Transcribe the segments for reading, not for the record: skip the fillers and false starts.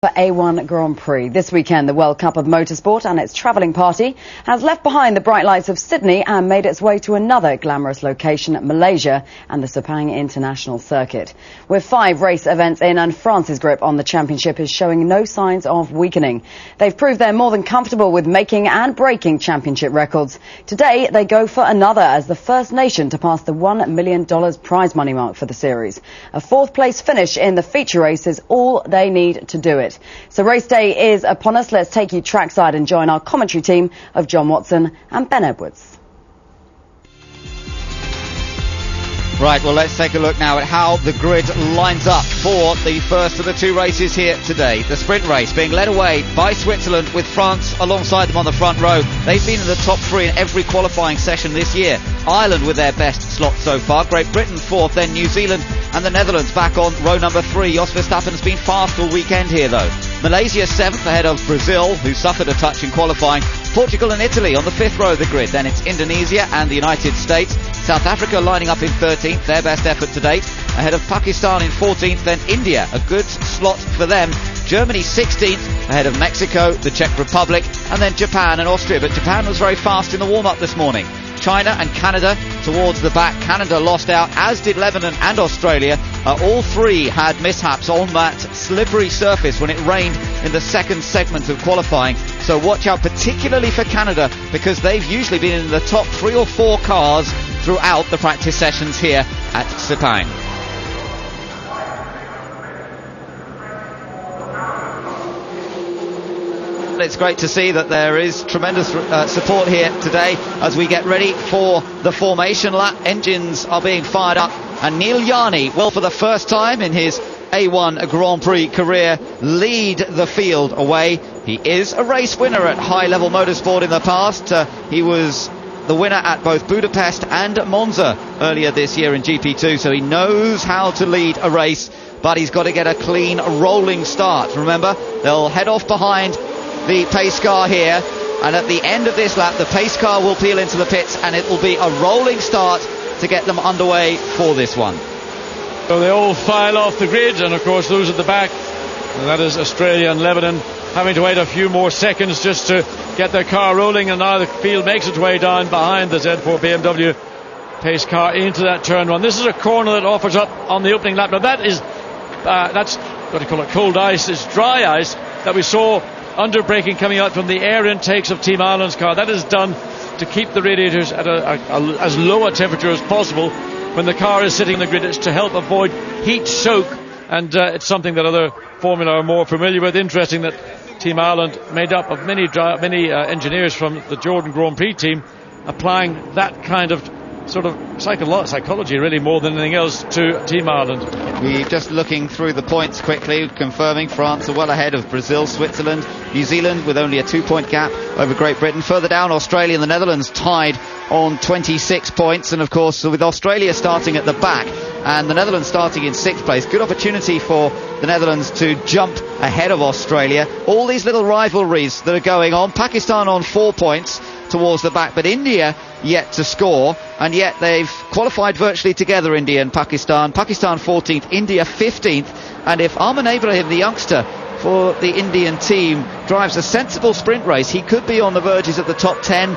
For A1 Grand Prix. This weekend, the World Cup of Motorsport and its travelling party has left behind the bright lights of Sydney and made its way to another glamorous location, Malaysia and the Sepang International Circuit. With 5 race events in and France's grip on the championship is showing no signs of weakening. They've proved they're more than comfortable with making and breaking championship records. Today, they go for another as the first nation to pass the $1 million prize money mark for the series. A 4th place finish in the feature race is all they need to do it. So race day is upon us. Let's take you trackside and join our commentary team of John Watson and Ben Edwards. Right, well, let's take a look now at how the grid lines up for the first of the 2 races here today. The sprint race being led away by Switzerland with France alongside them on the front row. They've been in the top 3 in every qualifying session this year. Ireland with their best slot so far. Great Britain 4th, then New Zealand and the Netherlands back on row number 3. Jos Verstappen's been fast all weekend here though. Malaysia 7th ahead of Brazil, who suffered a touch in qualifying. Portugal and Italy on the 5th row of the grid. Then it's Indonesia and the United States. South Africa lining up in 13th, their best effort to date. Ahead of Pakistan in 14th, then India, a good slot for them. Germany 16th, ahead of Mexico, the Czech Republic, and then Japan and Austria. But Japan was very fast in the warm-up this morning. China and Canada towards the back. Canada lost out, as did Lebanon and Australia. All 3 had mishaps on that slippery surface when it rained in the second segment of qualifying. So watch out particularly for Canada, because they've usually been in the top 3 or 4 cars throughout the practice sessions here at Sepang. It's great to see that there is tremendous support here today as we get ready for the formation lap. Engines are being fired up and Neil Yarney will, for the first time in his A1 Grand Prix career, lead the field away. He is a race winner at high-level motorsport in the past. He was the winner at both Budapest and Monza earlier this year in GP2, so he knows how to lead a race, but he's got to get a clean rolling start. Remember, they'll head off behind the pace car here, and at the end of this lap the pace car will peel into the pits and it will be a rolling start to get them underway for this one. So they all file off the grid, and of course those at the back, and that is Australia and Lebanon, having to wait a few more seconds just to get their car rolling, and now the field makes its way down behind the Z4 BMW pace car into that turn 1. This is a corner that offers up on the opening lap. Now that is that's what do you call it, cold ice. It's dry ice that we saw under braking coming out from the air intakes of Team Ireland's car. That is done to keep the radiators at as low a temperature as possible when the car is sitting in the grid. It's to help avoid heat soak, and it's something that other Formula are more familiar with. Interesting that Team Ireland, made up of many engineers from the Jordan Grand Prix team, applying that kind of sort of psychology really more than anything else to Team Ireland. We're just looking through the points quickly, confirming France are well ahead of Brazil, Switzerland, New Zealand with only a 2-point gap over Great Britain. Further down, Australia and the Netherlands tied on 26 points, and of course with Australia starting at the back and the Netherlands starting in 6th place. Good opportunity for the Netherlands to jump ahead of Australia. All these little rivalries that are going on. Pakistan on 4 points towards the back, but India yet to score, and yet they've qualified virtually together, India and Pakistan. Pakistan 14th, India 15th, and if Arman Ibrahim, the youngster for the Indian team, drives a sensible sprint race, he could be on the verges of the top 10,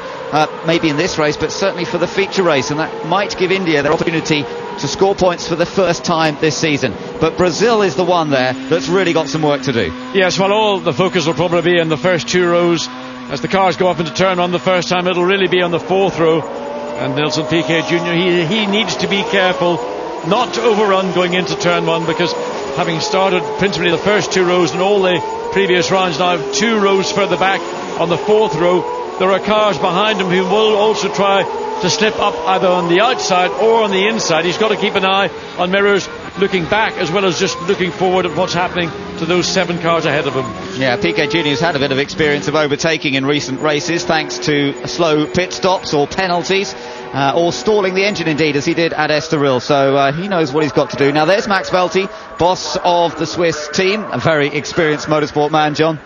maybe in this race, but certainly for the feature race, and that might give India their opportunity to score points for the first time this season. But Brazil is the one there that's really got some work to do. Yes, well, all the focus will probably be in the first 2 rows. As the cars go up into turn 1 the first time, it'll really be on the 4th row. And Nelson Piquet Jr., he needs to be careful not to overrun going into turn 1, because having started principally the first 2 rows in all the previous rounds, now 2 rows further back on the 4th row, there are cars behind him who will also try to slip up either on the outside or on the inside. He's got to keep an eye on mirrors looking back as well as just looking forward at what's happening to those 7 cars ahead of him. Yeah, Piquet Jr. has had a bit of experience of overtaking in recent races thanks to slow pit stops or penalties, or stalling the engine indeed, as he did at Estoril. So he knows what he's got to do. Now there's Max Velti, boss of the Swiss team, a very experienced motorsport man, John.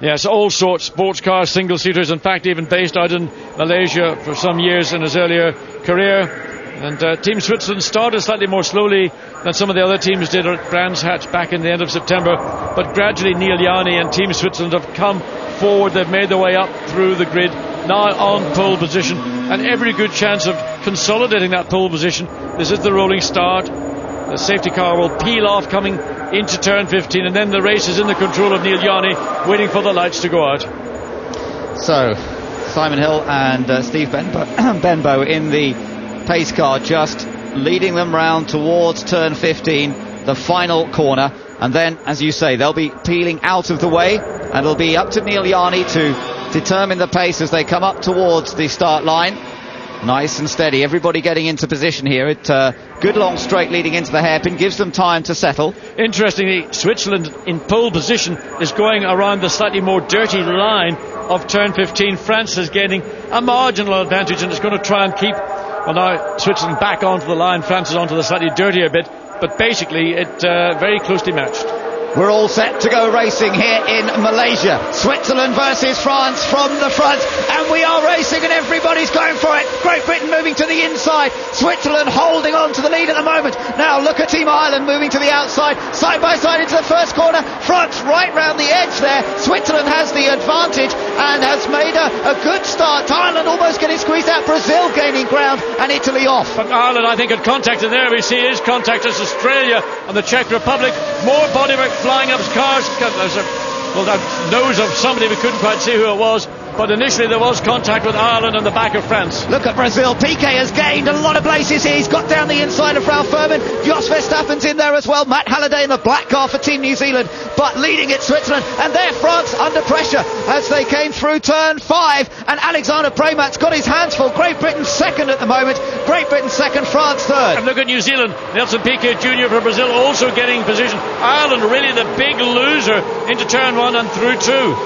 Yes, all sorts, sports cars, single-seaters, in fact even based out in Malaysia for some years in his earlier career. And Team Switzerland started slightly more slowly than some of the other teams did at Brands Hatch back in the end of September, but gradually Neil Yanni and Team Switzerland have come forward. They've made their way up through the grid, now on pole position, and every good chance of consolidating that pole position. This is the rolling start. The safety car will peel off coming into turn 15, and then the race is in the control of Neil Yanni, waiting for the lights to go out. So Simon Hill and Steve Benbow in the pace car, just leading them round towards turn 15, the final corner. And then, as you say, they'll be peeling out of the way, and it'll be up to Neil Yanni to determine the pace as they come up towards the start line. Nice and steady, everybody getting into position here. Good long straight leading into the hairpin, gives them time to settle. Interestingly, Switzerland in pole position is going around the slightly more dirty line of turn 15. France is gaining a marginal advantage and is going to try and keep, well, now Switzerland back onto the line, France is onto the slightly dirtier bit, but basically it very closely matched. We're all set to go racing here in Malaysia. Switzerland versus France from the front, and we are racing and everybody's going for it. Great Britain moving to the inside, Switzerland holding on to the lead at the moment. Now look at Team Ireland moving to the outside, side by side into the first corner. France right round the edge there. Switzerland has the advantage and has made a good start. Ireland almost getting squeezed out, Brazil gaining ground, and Italy off. But Ireland, I think, had contact, and there we see is contact as Australia and the Czech Republic. More bodywork flying up cars. There's that nose of somebody, we couldn't quite see who it was, but initially there was contact with Ireland and the back of France. Look at Brazil. Piquet has gained a lot of places here. He's got down the inside of Ralph Furman. Jos Verstappen's in there as well. Matt Halliday in the black car for Team New Zealand, but leading it Switzerland, and there France under pressure as they came through turn 5, and Alexander Premat's got his hands full. Great Britain second at the moment. Great Britain second, France third. And look at New Zealand. Nelson Piquet Jr. for Brazil also getting position. Ireland really the big loser into turn 1 and through 2.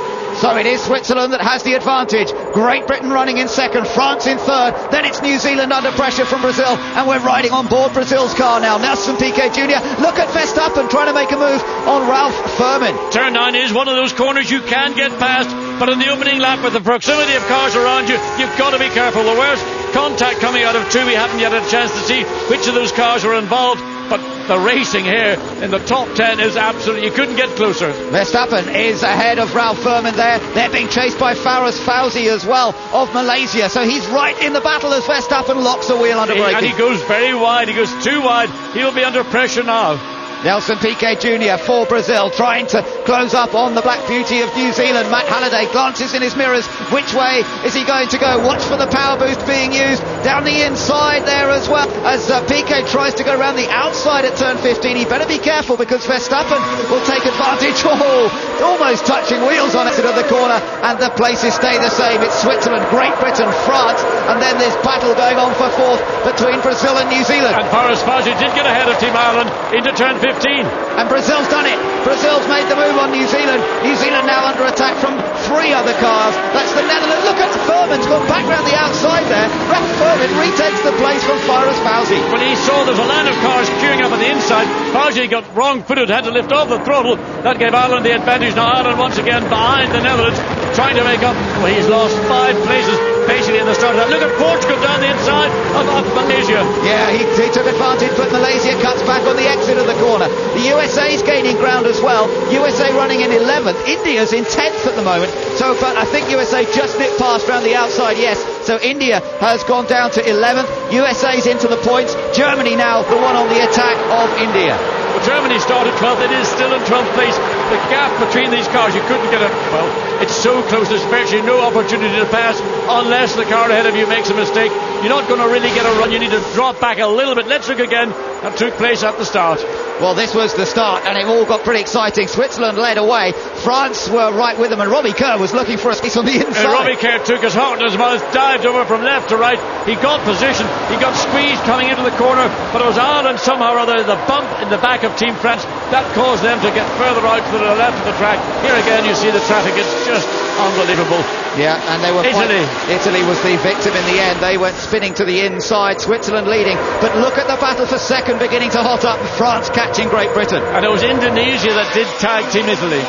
So it is Switzerland that has the advantage. Great Britain running in second, France in third, then it's New Zealand under pressure from Brazil, and we're riding on board Brazil's car now. Nelson Piquet Jr. Look at Verstappen trying to make a move on Ralph Furman. Turn 9 is one of those corners you can get past, but in the opening lap with the proximity of cars around you, you've got to be careful. The worst contact coming out of 2, we haven't yet had a chance to see which of those cars are involved, but the racing here in the top 10 is absolutely, you couldn't get closer. Verstappen is ahead of Ralph Furman there. They're being chased by Faraz Fauzi as well of Malaysia, so he's right in the battle as Verstappen locks a wheel under braking. And he goes very wide, he goes too wide, he'll be under pressure now. Nelson Piquet Jr. for Brazil, trying to close up on the Black Beauty of New Zealand. Matt Halliday glances in his mirrors. Which way is he going to go? Watch for the power boost being used down the inside there as well, as Piquet tries to go around the outside at turn 15. He better be careful because Verstappen will take advantage. Oh, almost touching wheels on it to the corner, and the places stay the same. It's Switzerland, Great Britain, France, and then this battle going on for fourth between Brazil and New Zealand. And Faraz Fauzi did get ahead of Team Ireland into turn 15. And Brazil's done it. Brazil's made the move on New Zealand. New Zealand now under attack from 3 other cars. That's the Netherlands. Look at Furman's gone back round the outside there. Ralph Furman retakes the place from Faraz Fauzi. When he saw there was a line of cars queuing up on the inside, Fauzi got wrong-footed, had to lift off the throttle. That gave Ireland the advantage. Now Ireland once again behind the Netherlands, trying to make up. Well, he's lost 5 places basically in the start of that. Look at Portugal down the inside of Malaysia. Yeah, he took advantage, but Malaysia cuts back on the exit of the corner. The USA's gaining ground as well. USA running in 11th. India's in 10th at the moment. So, but I think USA just nipped past round the outside, yes. So India has gone down to 11th. USA's into the points. Germany now the one on the attack of India. Well, Germany started 12th. It is still in 12th place. The gap between these cars, you couldn't get it. Well, it's so close. There's virtually no opportunity to pass unless the car ahead of you makes a mistake. You're not going to really get a run. You need to drop back a little bit. Let's look again. That took place at the start. Well, this was the start, and it all got pretty exciting. Switzerland led away. France were right with them, and Robbie Kerr was looking for a space on the inside. And Robbie Kerr took his heart in his mouth, dived over from left to right. He got position. He got squeezed coming into the corner, but it was Ireland somehow or other, the bump in the back of Team France, that caused them to get further out to the left of the track. Here again, you see the traffic. It's just unbelievable. Yeah, and they were Italy was the victim in the end. They went spinning to the inside, Switzerland leading, but look at the battle for second beginning to hot up, France catching Great Britain. And it was Indonesia that did tag Team Italy.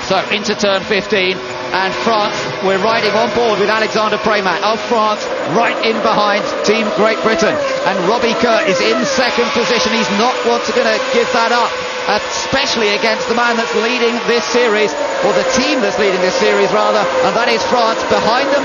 So into turn 15, and France, we're riding on board with Alexander Premat of France, right in behind Team Great Britain. And Robbie Kerr is in second position. He's not going to give that up, especially against the man that's leading this series, or the team that's leading this series rather, and that is France. Behind them,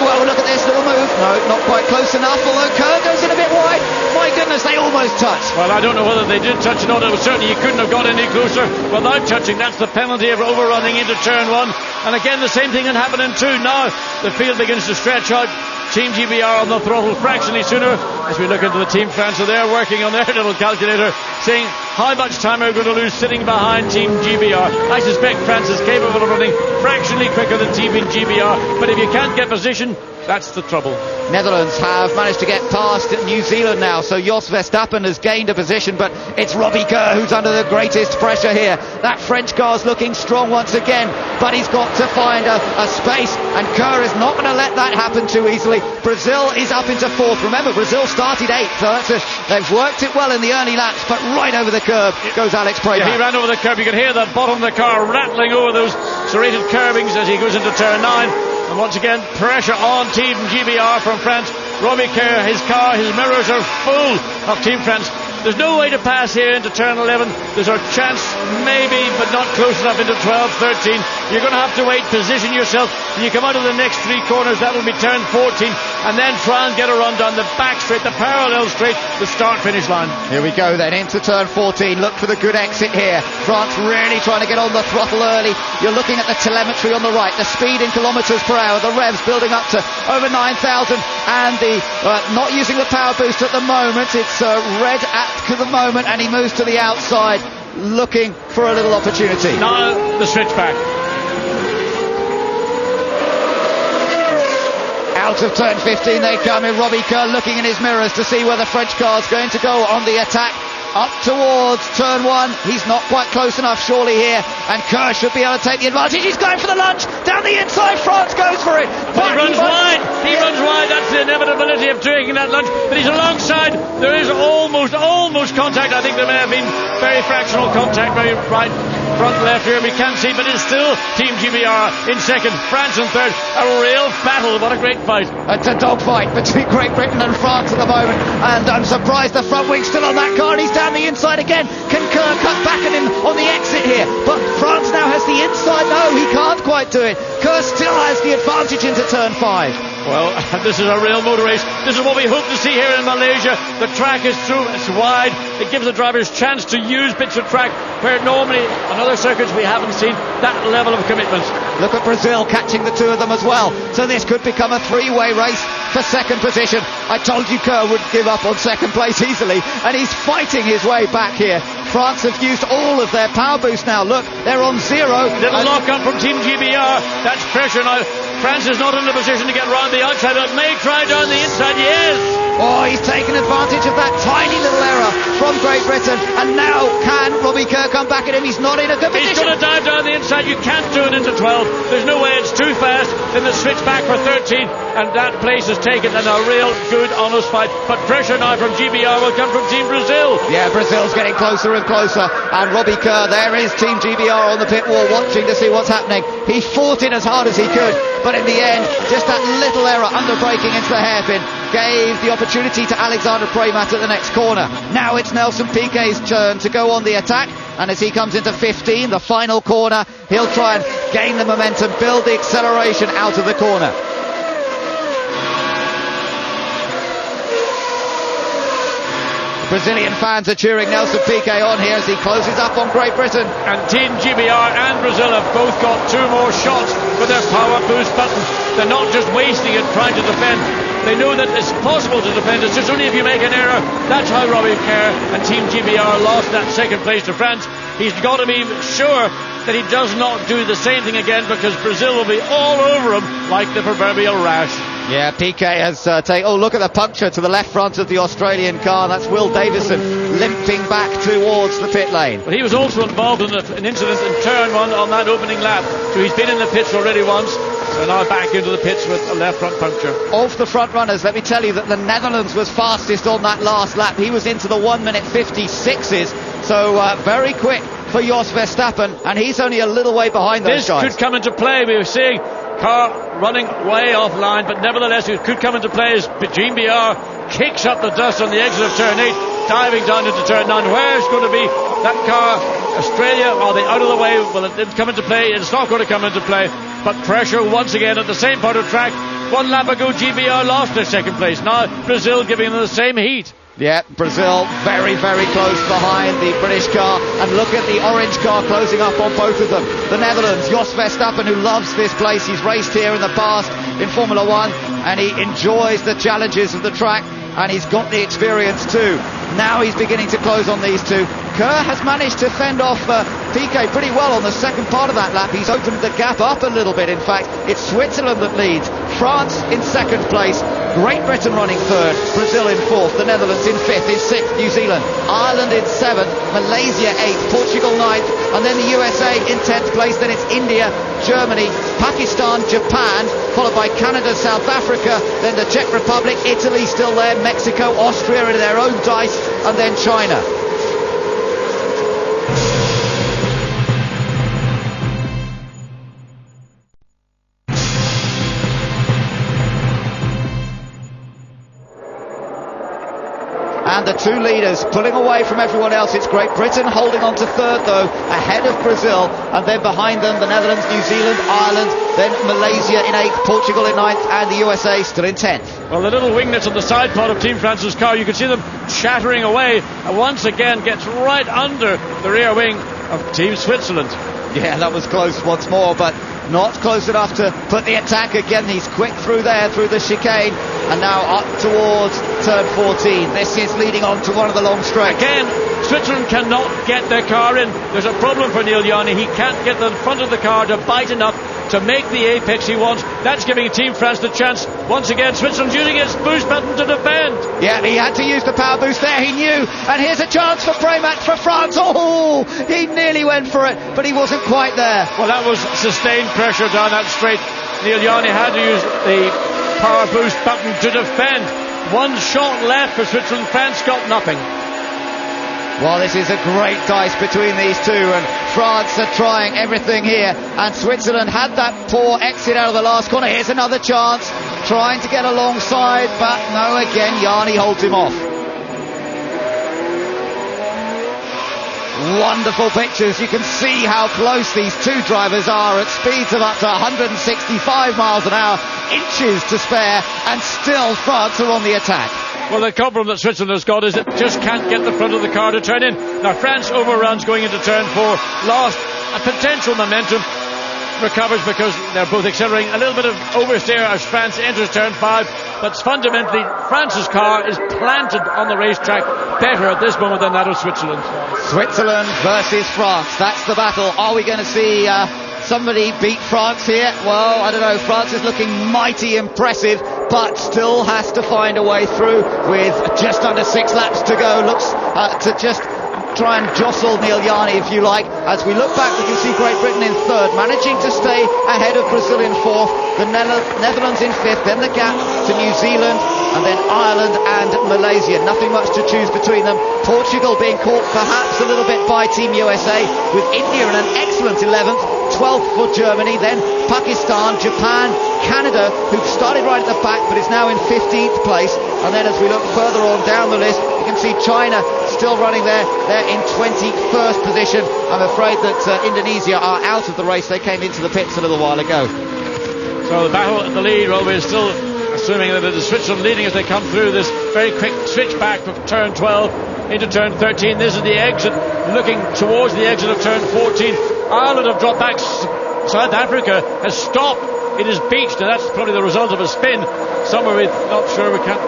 well, look at this little move. No, not quite close enough, although Kerr goes in a bit wide. My goodness, they almost touched. Well, I don't know whether they did touch or not. It was certainly, you couldn't have got any closer without touching. That's the penalty of overrunning into turn one. And again, the same thing can happen in two. Now the field begins to stretch out. Team GBR on the throttle fractionally sooner as we look into the Team France. So they're working on their little calculator, saying how much time are we going to lose sitting behind Team GBR. I suspect France is capable of running fractionally quicker than Team GBR, but if you can't get position, that's the trouble. Netherlands have managed to get past New Zealand now, so Jos Verstappen has gained a position, but it's Robbie Kerr who's under the greatest pressure here. That French car's looking strong once again, but he's got to find a space, and Kerr is not going to let that happen too easily. Brazil is up into fourth. Remember, Brazil started eighth, so they've worked it well in the early laps, but right over the curb goes Alex Premat. Yeah, he ran over the curb. You can hear the bottom of the car rattling over those serrated curbings as he goes into turn 9. And once again, pressure on Team GBR from France. Robbie Kerr, his car, his mirrors are full of Team France. There's no way to pass here into turn 11. There's a chance, maybe, but not close enough into 12, 13. You're going to have to wait, position yourself. When you come out of the next three corners, that will be turn 14. And then try and get a run down the back straight, the parallel straight, the start-finish line. Here we go then, into turn 14. Look for the good exit here. France really trying to get on the throttle early. You're looking at the telemetry on the right, the speed in kilometres per hour, the revs building up to over 9,000, and the not using the power boost at the moment. It's red at the moment, and he moves to the outside looking for a little opportunity. Now the switchback. Out of turn 15 they come in. Robbie Kerr looking in his mirrors to see where the French car's going to go on the attack. Up towards turn 1. He's not quite close enough surely here, and Kerr should be able to take the advantage. He's going for the lunge down the inside. France goes for it, but he runs wide. He runs wide. That's the inevitability of taking that lunge, but he's alongside. There is almost contact. I think there may have been very fractional contact, very right front left here we can't see, but it's still Team GBR in second, France in third. A real battle. What a great fight. It's a dogfight between Great Britain and France at the moment, and I'm surprised the front wing's still on that car, and he's down the inside again. Can Kerr cut back at him on the exit here? But France now has the inside. No, he can't quite do it. Kerr still has the advantage into turn 5. Well, this is a real motor race. This is what we hope to see here in Malaysia. The track is through, it's wide. It gives the drivers chance to use bits of track where normally on other circuits we haven't seen that level of commitment. Look at Brazil catching the two of them as well. So this could become a three-way race for second position. I told you Kerr would give up on second place easily, and he's fighting his way back here. France have used all of their power boost now. Look, they're on zero. Little lock up from Team GBR. That's pressure now. France is not in a position to get round the outside, but may try down the inside. Yes! Oh, he's taken advantage of that tiny little error from Great Britain, and now can Robbie Kerr come back at him? He's not in a good position. He's going to dive down the inside. You can't do it into 12. There's no way. It's too fast. Then the switch back for 13, and that place is taken in a real good, honest fight. But pressure now from GBR will come from Team Brazil. Yeah, Brazil's getting closer and closer, and Robbie Kerr, there is Team GBR on the pit wall watching to see what's happening. He fought it as hard as he could, but in the end, just that little error under braking into the hairpin gave the opportunity to Alexander Premat at the next corner. Now it's Nelson Piquet's turn to go on the attack, and as he comes into 15, the final corner, he'll try and gain the momentum, build the acceleration out of the corner. Brazilian fans are cheering Nelson Piquet on here as he closes up on Great Britain. And Team GBR and Brazil have both got two more shots with their power boost button. They're not just wasting it trying to defend. They know that it's possible to defend. It's just only if you make an error. That's how Robbie Kerr and Team GBR lost that second place to France. He's got to be sure that he does not do the same thing again, because Brazil will be all over him like the proverbial rash. Yeah, Piquet has taken... Oh, look at the puncture to the left front of the Australian car. That's Will Davison limping back towards the pit lane. But he was also involved in an incident in turn 1 on that opening lap. So he's been in the pits already once. So now back into the pits with a left front puncture. Of the front runners, let me tell you that the Netherlands was fastest on that last lap. He was into the 1 minute 56s. So very quick for Jos Verstappen, and he's only a little way behind those guys. This could come into play. We were seeing car running way offline, but nevertheless it could come into play as Jean BR kicks up the dust on the exit of turn 8, diving down into turn 9. Where's going to be that car? Australia, are they out of the way? Will it come into play? It's not going to come into play, but pressure once again at the same part of track. 1 lap ago GBR lost their second place. Now Brazil giving them the same heat. Yeah, Brazil very, very close behind the British car, and look at the orange car closing up on both of them. The Netherlands, Jos Verstappen, who loves this place. He's raced here in the past in Formula 1 and he enjoys the challenges of the track, and he's got the experience too. Now he's beginning to close on these two. Kerr has managed to fend off Piquet pretty well on the second part of that lap. He's opened the gap up a little bit. In fact, it's Switzerland that leads, France in second place, Great Britain running third, Brazil in fourth, the Netherlands in fifth, in sixth New Zealand, Ireland in seventh, Malaysia eighth, Portugal ninth, and then the USA in 10th place. Then it's India, Germany, Pakistan, Japan, followed by Canada, South Africa, then the Czech Republic, Italy still there, Mexico, Austria in their own dice, and then China. And the two leaders pulling away from everyone else. It's Great Britain holding on to third though, ahead of Brazil, and then behind them the Netherlands, New Zealand, Ireland, then Malaysia in 8th, Portugal in 9th, and the USA still in 10th. Well, the little winglets on the side part of Team France's car, you can see them shattering away, and once again gets right under the rear wing of Team Switzerland. Yeah, that was close once more, but not close enough to put the attack again. He's quick through there, through the chicane, and now up towards turn 14. This is leading on to one of the long straights. Again, Switzerland cannot get their car in. There's a problem for Neil Yanni. He can't get the front of the car to bite enough to make the apex he wants. That's giving Team France the chance. Once again, Switzerland's using its boost button to defend. Yeah, he had to use the power boost there, he knew. And here's a chance for Pramac for France. Oh, he nearly went for it, but he wasn't quite there. Well, that was sustained pressure down that straight. Neil Yanni had to use the power boost button to defend. One shot left for Switzerland. France got nothing. Well, this is a great dice between these two, and France are trying everything here, and Switzerland had that poor exit out of the last corner. Here's another chance, trying to get alongside, but no, again Yanni holds him off. Wonderful pictures. You can see how close these two drivers are at speeds of up to 165 miles an hour, inches to spare, and still France are on the attack. Well, the problem that Switzerland has got is it just can't get the front of the car to turn in. Now, France overruns going into turn 4, lost a potential momentum, recovers because they're both accelerating. A little bit of oversteer as France enters turn 5, but fundamentally, France's car is planted on the racetrack better at this moment than that of Switzerland. Switzerland versus France, that's the battle. Are we going to see somebody beat France here? Well, I don't know. France is looking mighty impressive, but still has to find a way through with just under 6 laps to go. Looks to just try and jostle Neil Yanni, if you like. As we look back, we can see Great Britain in third, managing to stay ahead of Brazil in fourth, the Netherlands in fifth, then the gap to New Zealand, and then Ireland and Malaysia. Nothing much to choose between them. Portugal being caught perhaps a little bit by Team USA, with India in an excellent 11th, 12th for Germany, then Pakistan, Japan, Canada, who've started right at the back but is now in 15th place, and then as we look further on down the list, you can see China still running there. They're in 21st position. I'm afraid that Indonesia are out of the race. They came into the pits a little while ago. So the battle at the lead, well, we're still assuming that it is Switzerland leading as they come through this very quick switch back from turn 12 into turn 13. This is the exit, looking towards the exit of turn 14. Ireland have dropped back. South Africa has stopped. It is beached, and that's probably the result of a spin somewhere. We're not sure. We can't.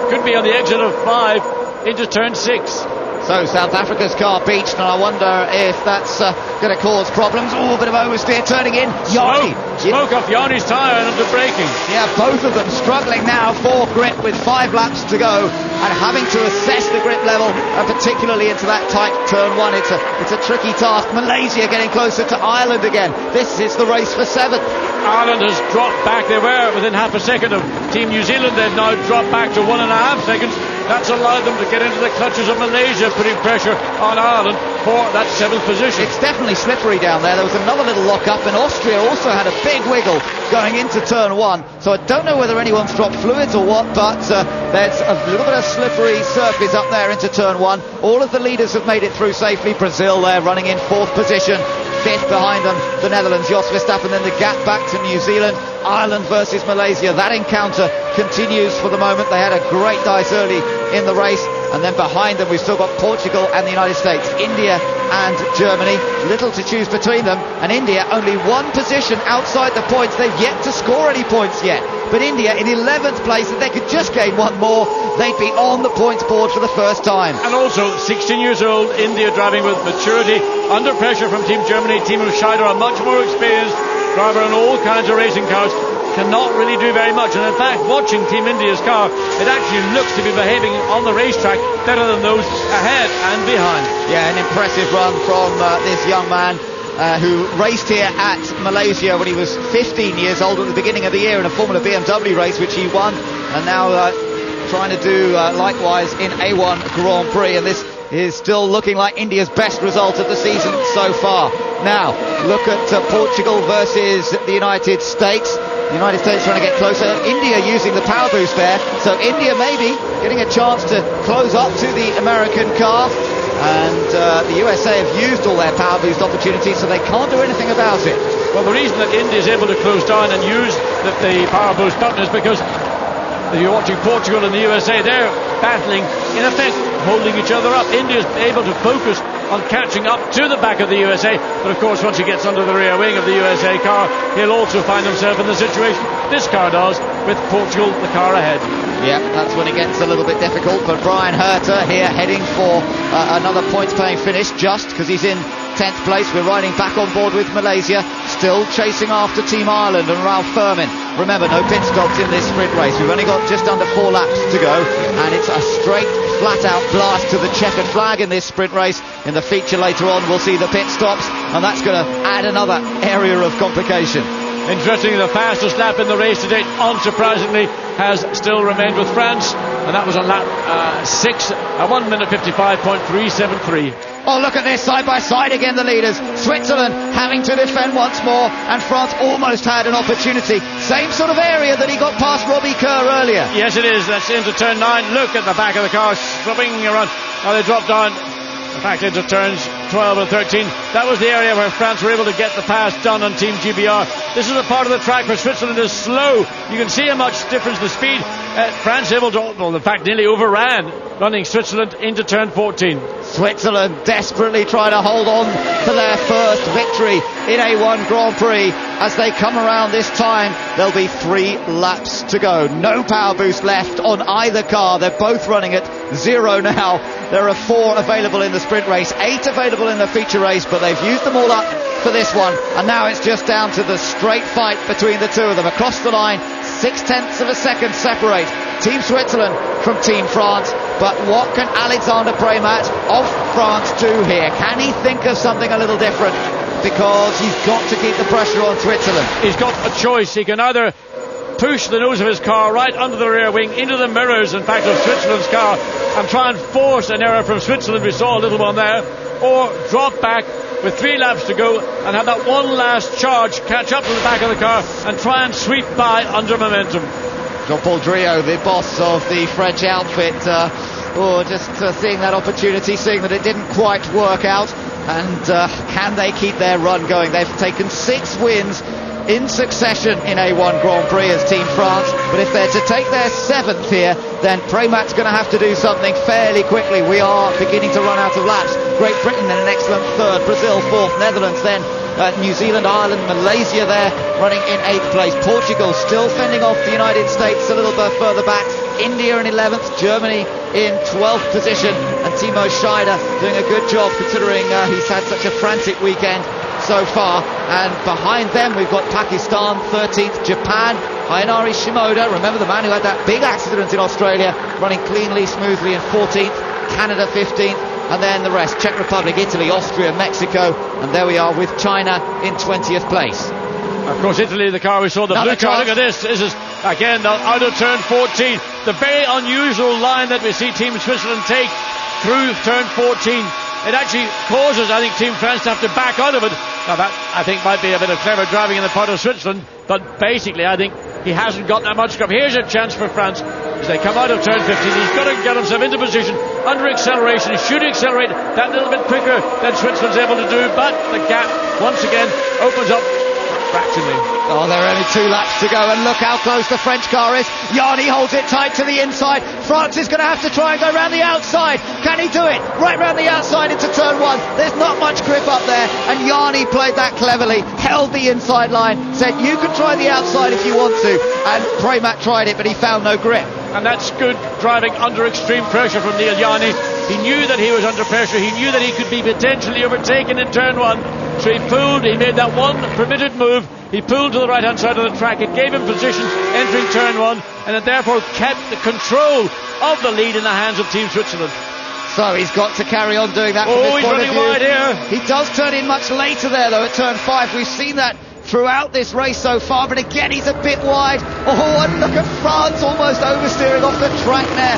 Could be on the exit of 5 into turn 6. So South Africa's car beached, and I wonder if that's going to cause problems. Oh, a bit of oversteer turning in. Yanni. Smoke off Yanni's tyre and under braking. Yeah, both of them struggling now for grip with 5 laps to go and having to assess the grip level, and particularly into that tight turn 1. It's a tricky task. Malaysia getting closer to Ireland again. This is the race for 7th. Ireland has dropped back. They were within half a second of Team New Zealand. They've now dropped back to 1.5 seconds. That's allowed them to get into the clutches of Malaysia, putting pressure on Ireland for that 7th position. It's definitely slippery down there. There was another little lock-up, and Austria also had a big wiggle going into turn 1. So I don't know whether anyone's dropped fluids or what, but there's a little bit of slippery surface up there into turn 1. All of the leaders have made it through safely. Brazil there running in 4th position. 5th behind them, the Netherlands, Jos Verstappen. Then the gap back to New Zealand. Ireland versus Malaysia. That encounter continues for the moment. They had a great dice early in the race, and then behind them we've still got Portugal and the United States, India and Germany. Little to choose between them, and India only 1 position outside the points. They've yet to score any points yet, but India in 11th place. If they could just gain 1 more, they'd be on the points board for the first time. And also 16 years old, India driving with maturity, under pressure from Team Germany. Team of Scheider, a much more experienced driver in all kinds of racing cars, cannot really do very much. And in fact, watching Team India's car, it actually looks to be behaving on the racetrack better than those ahead and behind. Yeah, an impressive run from this young man who raced here at Malaysia when he was 15 years old at the beginning of the year in a Formula BMW race, which he won, and now trying to do likewise in A1 Grand Prix. And this is still looking like India's best result of the season so far. Now, look at Portugal versus the United States. The United States trying to get closer. India using the power boost there. So India maybe getting a chance to close up to the American car. And the USA have used all their power boost opportunities, so they can't do anything about it. Well, the reason that India is able to close down and use the power boost button is because if you're watching Portugal and the USA, they're battling, in effect, holding each other up. India's able to focus on catching up to the back of the USA, but of course once he gets under the rear wing of the USA car, he'll also find himself in the situation this car does, with Portugal the car ahead. Yeah, that's when it gets a little bit difficult. But Brian Herter here heading for another points-paying finish, just because he's in 10th place. We're riding back on board with Malaysia, still chasing after Team Ireland and Ralph Furman. Remember, no pit stops in this sprint race. We've only got just under 4 laps to go, and it's a straight, flat-out blast to the checkered flag in this sprint race. In the feature later on, we'll see the pit stops, and that's going to add another area of complication. Interestingly, the fastest lap in the race to date, unsurprisingly, has still remained with France, and that was on lap 6 at 1 minute 55.373. Oh, look at this, side by side again, the leaders. Switzerland having to defend once more, and France almost had an opportunity. Same sort of area that he got past Robbie Kerr earlier. Yes, it is. That's into turn 9. Look at the back of the car, swinging around. Now they drop down, in fact, into turns 12 and 13. That was the area where France were able to get the pass done on Team GBR. This is a part of the track where Switzerland is slow. You can see how much difference the speed. France able to, well, in fact, nearly overran, running Switzerland into turn 14. Switzerland desperately trying to hold on to their first victory in A1 Grand Prix. As they come around this time, there'll be 3 laps to go. No power boost left on either car. They're both running at 0 now. There are 4 available in the sprint race, 8 available in the feature race, but they've used them all up for this one, and now it's just down to the straight fight between the two of them. Across the line, 0.6 of a second separate Team Switzerland from Team France. But what can Alexander Premat of France do here? Can he think of something a little different? Because he's got to keep the pressure on Switzerland. He's got a choice. He can either push the nose of his car right under the rear wing into the mirrors, in fact, of Switzerland's car, and try and force an error from Switzerland. We saw a little one there. Or drop back with 3 laps to go and have that one last charge, catch up to the back of the car and try and sweep by under momentum. Jean-Paul Driot, the boss of the French outfit, just seeing that opportunity, seeing that it didn't quite work out, and can they keep their run going? They've taken 6 wins in succession in A1 Grand Prix as Team France, but if they're to take their 7th here, then Premat's going to have to do something fairly quickly. We are beginning to run out of laps. Great Britain in an excellent 3rd, Brazil 4th, Netherlands then New Zealand, Ireland, Malaysia there running in 8th place. Portugal still fending off the United States a little bit further back. India in 11th, Germany in 12th position, and Timo Scheider doing a good job considering he's had such a frantic weekend so far. And behind them we've got Pakistan 13th, Japan, Hayanari Shimoda, remember the man who had that big accident in Australia, running cleanly, smoothly in 14th, Canada 15th, and then the rest, Czech Republic, Italy, Austria, Mexico, and there we are with China in 20th place. Of course, Italy, the car we saw, the blue car. Look at this. This is, again, out of turn 14. the very unusual line that we see Team Switzerland take through turn 14. It actually causes, I think, Team France to have to back out of it. Now that, I think, might be a bit of clever driving in the part of Switzerland, but basically I think he hasn't got that much grip. Here's a chance for France as they come out of turn 15. He's got to get himself into position under acceleration. He should accelerate that little bit quicker than Switzerland's able to do, but the gap once again opens up fractionally. Oh, there are only 2 laps to go, and look how close the French car is. Yanni holds it tight to the inside. France is going to have to try and go around the outside. Can he do it? Right round the outside into turn 1. There's not much grip up there, and Yanni played that cleverly, held the inside line, said you can try the outside if you want to, and Premack tried it, but he found no grip. And that's good driving under extreme pressure from Neil Yanni. He knew that he was under pressure. He knew that he could be potentially overtaken in turn 1. So he pulled, he made that one permitted move. He pulled to the right hand side of the track. It gave him position entering turn 1, and it therefore kept the control of the lead in the hands of Team Switzerland. So he's got to carry on doing that from Oh, this he's point running of view. wide here. He does turn in much later there though at turn 5. We've seen that throughout this race so far, but again he's a bit wide. Oh, and look at France almost oversteering off the track there.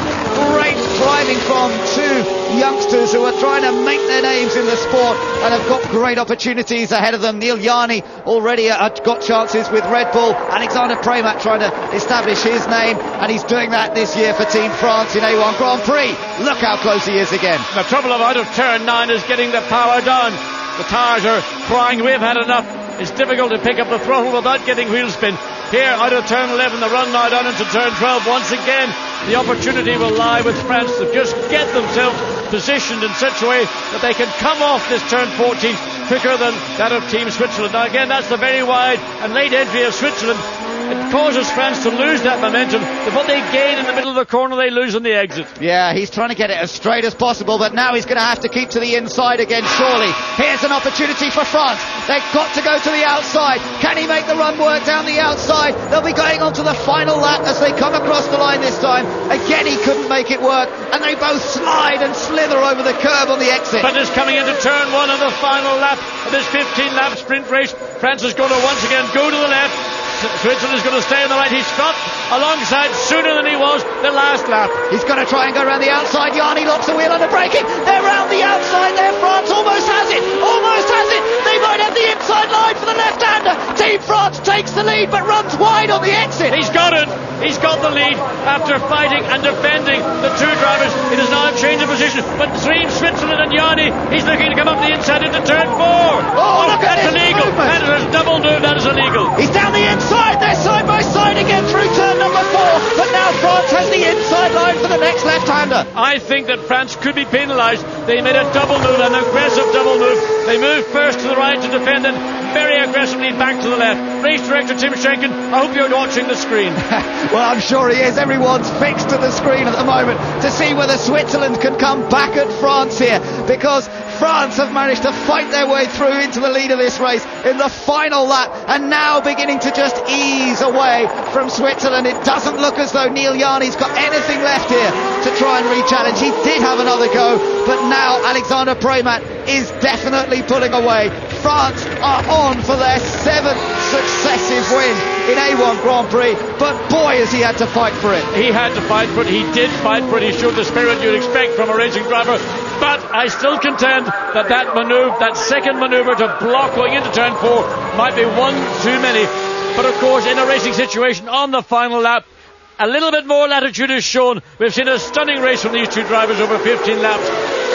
Great driving from 2 youngsters who are trying to make their names in the sport and have got great opportunities ahead of them. Neil Yanni already got chances with Red Bull. Alexander Premack trying to establish his name, and he's doing that this year for Team France in A1 Grand Prix. Look how close he is again. The trouble of out of turn 9 is getting the power down. The tyres are crying, we've had enough. It's difficult to pick up the throttle without getting wheel spin. Here, out of turn 11, the run now down into turn 12. Once again, the opportunity will lie with France to just get themselves positioned in such a way that they can come off this turn 14 quicker than that of Team Switzerland. Now again, that's the very wide and late entry of Switzerland. It causes France to lose that momentum. What they gain in the middle of the corner, they lose on the exit. Yeah, he's trying to get it as straight as possible, but now he's going to have to keep to the inside again, surely. Here's an opportunity for France. They've got to go to the outside. Can he make the run work down the outside? They'll be going on to the final lap as they come across the line this time. Again, he couldn't make it work, and they both slide and slither over the curb on the exit. But it's coming into turn 1 on the final lap of this 15-lap sprint race. France is going to once again go to the left. Switzerland is going to stay on the right. He's stopped alongside sooner than he was the last lap. He's going to try and go around the outside. Yanni locks the wheel under braking. They're round the outside there. France almost has it. Almost has it. They might have the inside line for the left-hander. Team France takes the lead but runs wide on the exit. He's got it. He's got the lead after fighting and defending the 2 drivers. It is now a change of position. But between Switzerland and Yanni, he's looking to come up the inside into turn 4. Oh, look at that's this illegal. movement. That is a double move. That is illegal. He's down the inside. They're side by side again through turn number 4. But now France has the inside line for the next left-hander. I think that France could be penalised. They made a double move, an aggressive double move. They moved first to the right to defend it, very aggressively back to the left. Race director Tim Schenken, I hope you're watching the screen. Well, I'm sure he is. Everyone's fixed to the screen at the moment to see whether Switzerland can come back at France here, because France have managed to fight their way through into the lead of this race in the final lap, and now beginning to just ease away from Switzerland. It doesn't look as though Neil Yanni's got anything left here to try and re-challenge. He did have another go, but now Alexander Premack is definitely pulling away. France are on for their 7th successive win in A1 Grand Prix, but boy has he had to fight for it. He had to fight for it. He did fight for it. He showed the spirit you'd expect from a racing driver. But I still contend that maneuver, that second maneuver to block going into turn 4 might be one too many. But of course, in a racing situation on the final lap, a little bit more latitude is shown. We've seen a stunning race from these 2 drivers over 15 laps.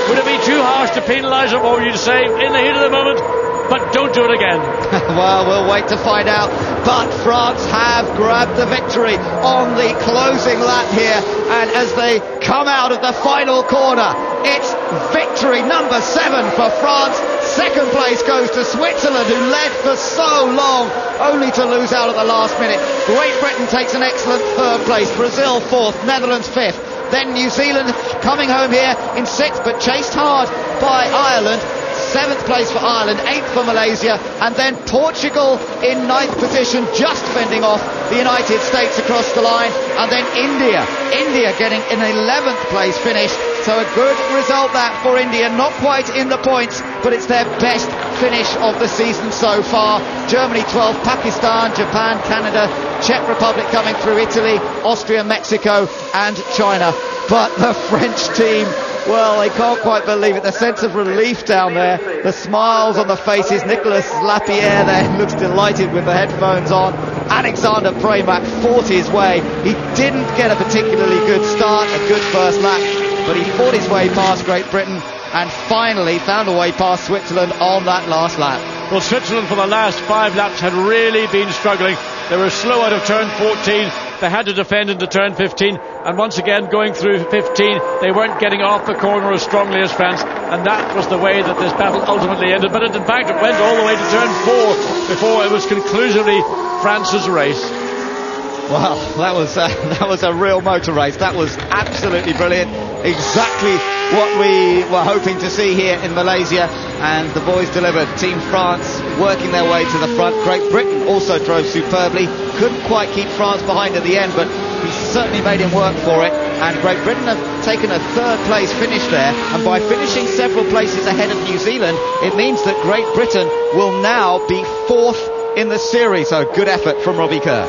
Would it be too harsh to penalise them, or would you say, in the heat of the moment, but don't do it again? Well, we'll wait to find out. But France have grabbed the victory on the closing lap here, and as they come out of the final corner, it's victory number 7 for France. Second place goes to Switzerland, who led for so long, only to lose out at the last minute. Great Britain takes an excellent 3rd place, Brazil 4th, Netherlands 5th. Then New Zealand coming home here in 6th, but chased hard by Ireland. 7th place for Ireland, 8th for Malaysia, and then Portugal in 9th position, just fending off the United States across the line, and then India getting an 11th place finish. So a good result that for India, not quite in the points, but it's their best finish of the season so far. Germany 12th, Pakistan, Japan, Canada, Czech Republic coming through, Italy, Austria, Mexico and China. But the French team, well, they can't quite believe it. The sense of relief down there, the smiles on the faces. Nicolas Lapierre there looks delighted with the headphones on. Alexander Premack fought his way. He didn't get a particularly good start, a good first lap, but he fought his way past Great Britain and finally found a way past Switzerland on that last lap. Well, Switzerland for the last 5 laps had really been struggling. They were slow out of turn 14. They had to defend into turn 15, and once again going through 15 they weren't getting off the corner as strongly as France, and that was the way that this battle ultimately ended. But in fact it went all the way to turn 4 before it was conclusively France's race. Well, that was a real motor race. That was absolutely brilliant. Exactly what we were hoping to see here in Malaysia, and the boys delivered. Team France working their way to the front. Great Britain also drove superbly. Couldn't quite keep France behind at the end, but he certainly made him work for it. And Great Britain have taken a third place finish there, and by finishing several places ahead of New Zealand, it means that Great Britain will now be 4th in the series. So good effort from Robbie Kerr.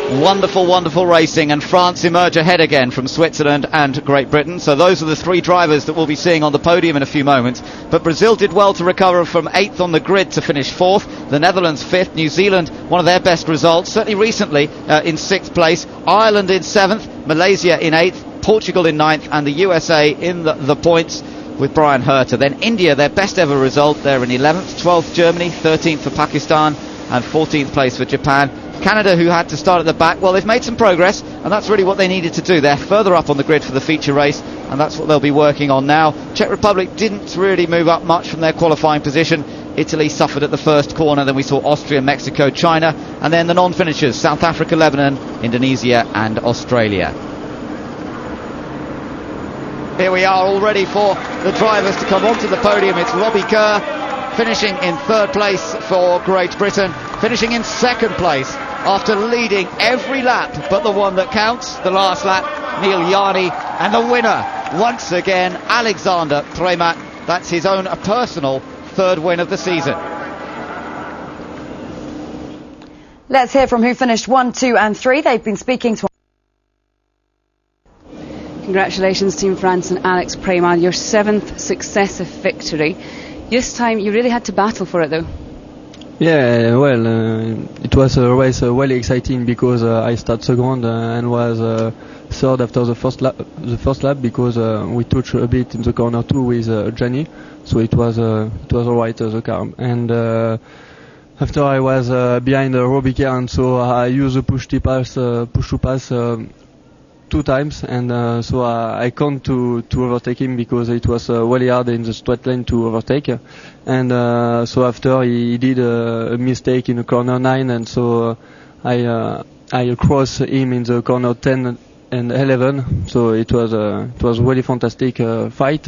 Wonderful, wonderful racing, and France emerge ahead again from Switzerland and Great Britain. So those are the 3 drivers that we'll be seeing on the podium in a few moments. But Brazil did well to recover from 8th on the grid to finish 4th. The Netherlands 5th. New Zealand, one of their best results, certainly recently, in 6th place. Ireland in 7th. Malaysia in 8th. Portugal in 9th. And the USA in the points with Brian Herter. Then India, their best ever result. They're in 11th. 12th Germany. 13th for Pakistan. And 14th place for Japan. Canada, who had to start at the back, well, they've made some progress, and that's really what they needed to do. They're further up on the grid for the feature race, and that's what they'll be working on now. Czech Republic didn't really move up much from their qualifying position. Italy suffered at the first corner, then we saw Austria, Mexico, China, and then the non-finishers, South Africa, Lebanon, Indonesia and Australia. Here we are all ready for the drivers to come onto the podium. It's Robbie Kerr finishing in 3rd place for Great Britain, finishing in 2nd place after leading every lap but the one that counts, the last lap, Neil Yarni, and the winner once again, Alexander Premack. That's his own personal 3rd win of the season. Let's hear from who finished 1, 2 and 3. They've been speaking to... Congratulations Team France and Alex Premack, your 7th successive victory. This time you really had to battle for it though. Yeah, well, it was a race really exciting because I started second and was third after the first lap because we touched a bit in the corner 2 with Gianni, so it was alright the car. And after I was behind Robbie Kerr, and so I used the push to pass 2 times, and so I can't to overtake him because it was really hard in the straight line to overtake. And so after he did a mistake in the corner 9, and so I crossed him in the corner 10 and 11. So it was really fantastic fight.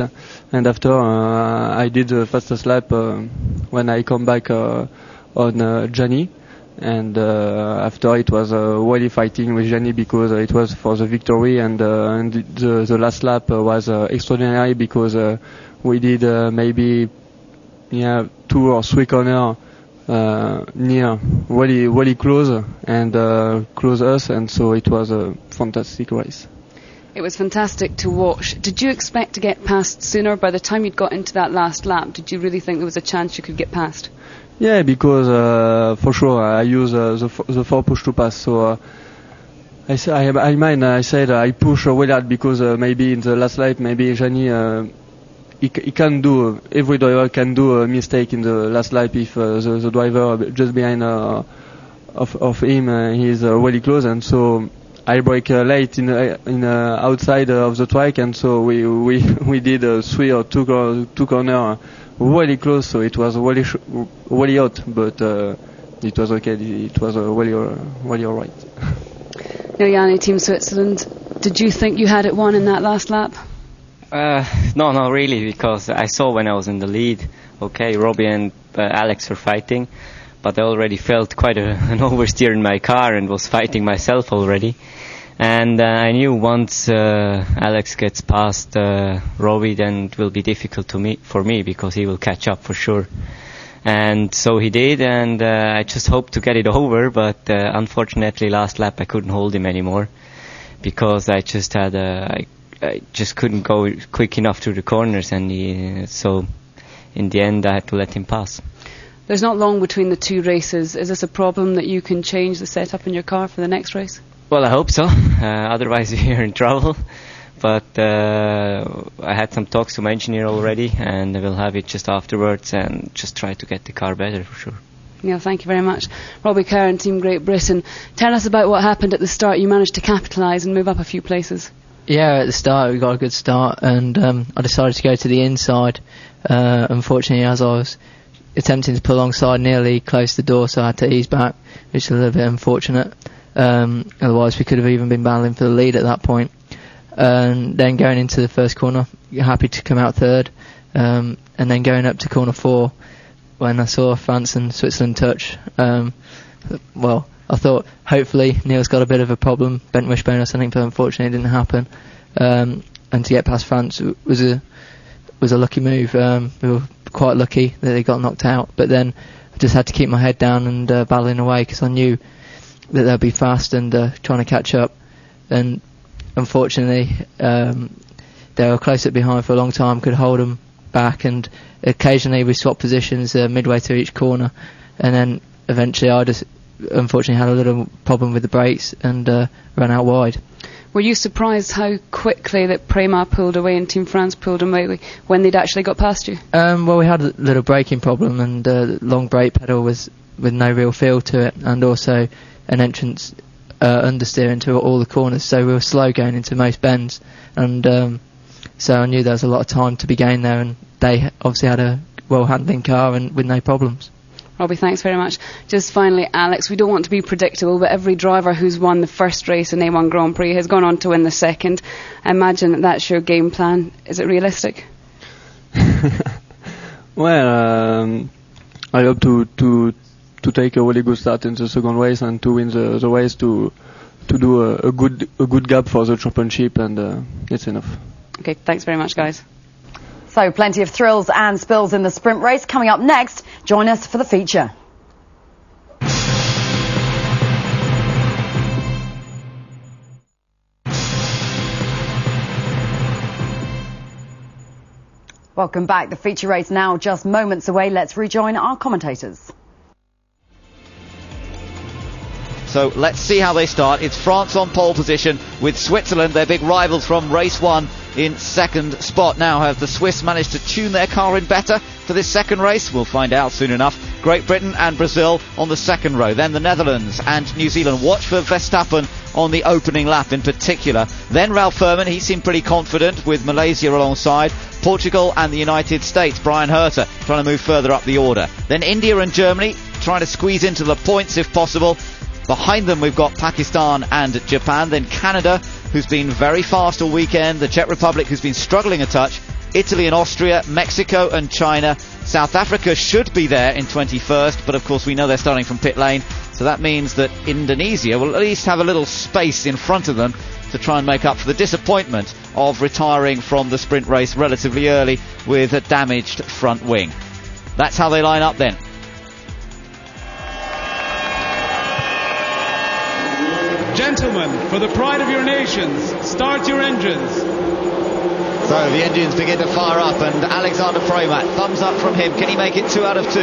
And after I did the fastest lap when I come back on Gianni. And after it was really fighting with Gianni because it was for the victory, and the last lap was extraordinary because we did maybe 2 or 3 corners near really close and close us, and so it was a fantastic race. It was fantastic to watch. Did you expect to get past sooner? By the time you'd got into that last lap, did you really think there was a chance you could get past? Yeah, because for sure I use the 4 push to pass. So I said I push really hard because maybe in the last lap, maybe Gianni he can do, every driver can do a mistake in the last lap if the driver just behind of him he's really close, and so I brake late in outside of the track, and so we did 3 or 2 corner really close, so it was really hot, but it was okay. It was really alright. Now, Yanni, Team Switzerland, did you think you had it won in that last lap? No, not really, because I saw when I was in the lead, okay, Robbie and Alex were fighting, but I already felt quite an oversteer in my car and was fighting myself already. And I knew once Alex gets past Robbie, then it will be difficult for me because he will catch up for sure. And so he did, and I just hoped to get it over, but unfortunately last lap I couldn't hold him anymore because I just had I just couldn't go quick enough through the corners, and so in the end I had to let him pass. There's not long between the two races. Is this a problem that you can change the setup in your car for the next race? Well, I hope so. Otherwise you're in trouble. But I had some talks to my engineer already, and we'll have it just afterwards and just try to get the car better for sure. Yeah, thank you very much. Robbie Kerr and Team Great Britain. Tell us about what happened at the start. You managed to capitalise and move up a few places. Yeah, at the start we got a good start, and I decided to go to the inside. Unfortunately, as I was attempting to pull alongside, nearly closed the door, so I had to ease back, which is a little bit unfortunate. Otherwise we could have even been battling for the lead at that point. And then going into the first corner, happy to come out third, and then going up to corner 4, when I saw France and Switzerland touch, well, I thought hopefully Neil's got a bit of a problem, bent wishbone or something, but unfortunately it didn't happen. And to get past France was a lucky move. We were quite lucky that they got knocked out, but then I just had to keep my head down and battling away, because I knew that they'd be fast and trying to catch up. And unfortunately, they were close up behind for a long time, could hold them back, and occasionally we swapped positions midway through each corner, and then eventually I just unfortunately had a little problem with the brakes and ran out wide. Were you surprised how quickly that Prema pulled away and Team France pulled away when they'd actually got past you? Well, we had a little braking problem, and long brake pedal was with no real feel to it, and also an entrance understeer into all the corners, so we were slow going into most bends, and so I knew there was a lot of time to be gained there, and they obviously had a well-handling car and with no problems. Robbie, thanks very much. Just finally, Alex, we don't want to be predictable, but every driver who's won the first race in A1 Grand Prix has gone on to win the second. I imagine that that's your game plan. Is it realistic? Well, I hope to take a really good start in the second race and to win the race, to do a good gap for the championship, and it's enough. Okay, thanks very much, guys. So plenty of thrills and spills in the sprint race. Coming up next, join us for the feature. Welcome back. The feature race now just moments away. Let's rejoin our commentators. So let's see how they start. It's France on pole position with Switzerland, their big rivals from race 1, in second spot. Now, have the Swiss managed to tune their car in better for this second race? We'll find out soon enough. Great Britain and Brazil on the second row. Then the Netherlands and New Zealand. Watch for Verstappen on the opening lap in particular. Then Ralph Furman, he seemed pretty confident with Malaysia alongside. Portugal and the United States. Brian Herter trying to move further up the order. Then India and Germany trying to squeeze into the points if possible. Behind them we've got Pakistan and Japan, then Canada, who's been very fast all weekend, the Czech Republic, who's been struggling a touch, Italy and Austria, Mexico and China. South Africa should be there in 21st, but of course we know they're starting from pit lane, so that means that Indonesia will at least have a little space in front of them to try and make up for the disappointment of retiring from the sprint race relatively early with a damaged front wing. That's how they line up then. Gentlemen, for the pride of your nations, start your engines. So the engines begin to fire up, and Alexander Premat, thumbs up from him. Can he make it 2 out of 2?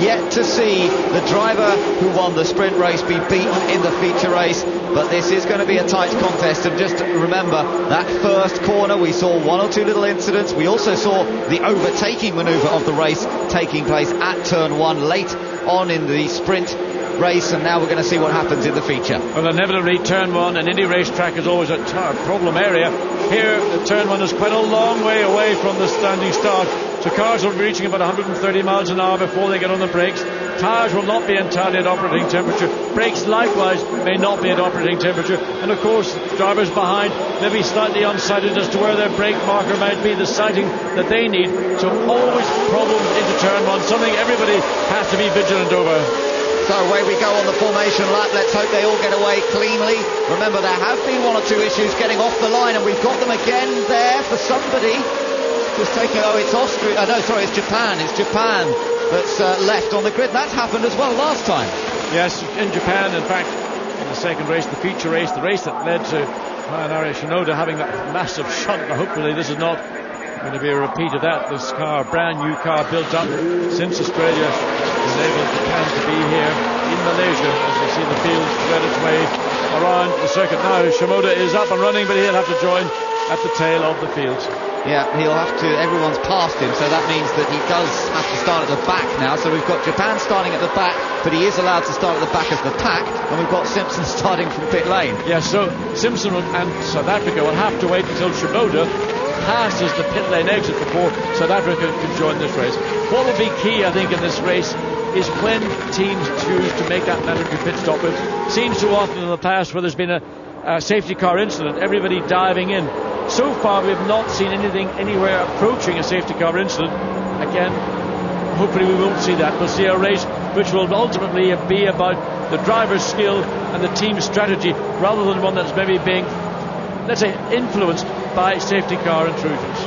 Yet to see the driver who won the sprint race be beaten in the feature race, but this is going to be a tight contest. And just remember, that first corner we saw 1 or 2 little incidents. We also saw the overtaking manoeuvre of the race taking place at turn 1 late on in the sprint race, and now we're going to see what happens in the feature. Well, inevitably turn 1 and any racetrack is always a problem area. Here the turn 1 is quite a long way away from the standing start, so cars will be reaching about 130 miles an hour before they get on the brakes. Tires will not be entirely at operating temperature. Brakes likewise may not be at operating temperature, and of course drivers behind may be slightly unsighted as to where their brake marker might be, the sighting that they need. So always problems into turn 1, something everybody has to be vigilant over. So away we go on the formation lap. Let's hope they all get away cleanly. Remember, there have been 1 or 2 issues getting off the line, and we've got them again there for somebody. Just taking, it's Austria, no, sorry, it's Japan. It's Japan that's left on the grid. That's happened as well last time. Yes, in Japan, in fact, in the second race, the feature race, the race that led to Mayanari Shinoda having that massive shunt. Hopefully this is not going to be a repeat of that. This car, brand new car, built up since Australia enabled Japan to be here in Malaysia, as we see the field thread its way around the circuit now. Shimoda is up and running, but he'll have to join at the tail of the field. Yeah, he'll have to, everyone's passed him, so that means that he does have to start at the back now. So we've got Japan starting at the back, but he is allowed to start at the back as the pack, and we've got Simpson starting from pit lane. Yeah, so Simpson and South Africa will have to wait until Shimoda passes the pit lane exit before South Africa can join this race. What will be key, I think, in this race is when teams choose to make that mandatory pit stop. It seems too often in the past where there's been a safety car incident, everybody diving in. So far we have not seen anything anywhere approaching a safety car incident. Again, hopefully we won't see that. We'll see a race which will ultimately be about the driver's skill and the team's strategy, rather than one that's maybe being, let's say, influenced by safety car intrusions.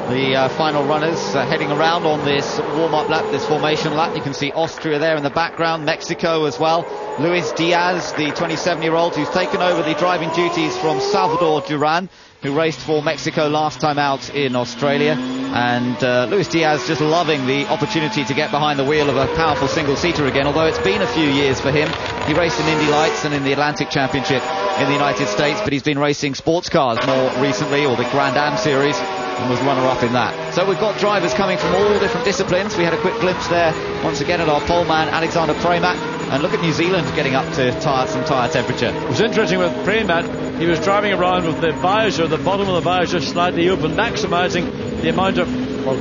The final runners heading around on this warm-up lap, this formation lap. You can see Austria there in the background, Mexico as well. Luis Diaz, the 27-year-old who's taken over the driving duties from Salvador Duran, who raced for Mexico last time out in Australia. And Luis Diaz just loving the opportunity to get behind the wheel of a powerful single-seater again, although it's been a few years for him. He raced in Indy Lights and in the Atlantic Championship in the United States, but he's been racing sports cars more recently, or the Grand Am Series, and was runner-up in that. So we've got drivers coming from all different disciplines. We had a quick glimpse there once again at our poleman Alexander Premat, and look at New Zealand getting up to some tyre temperature. It was interesting with Premat. He was driving around with the visor, the bottom of the visor slightly open, maximising the amount of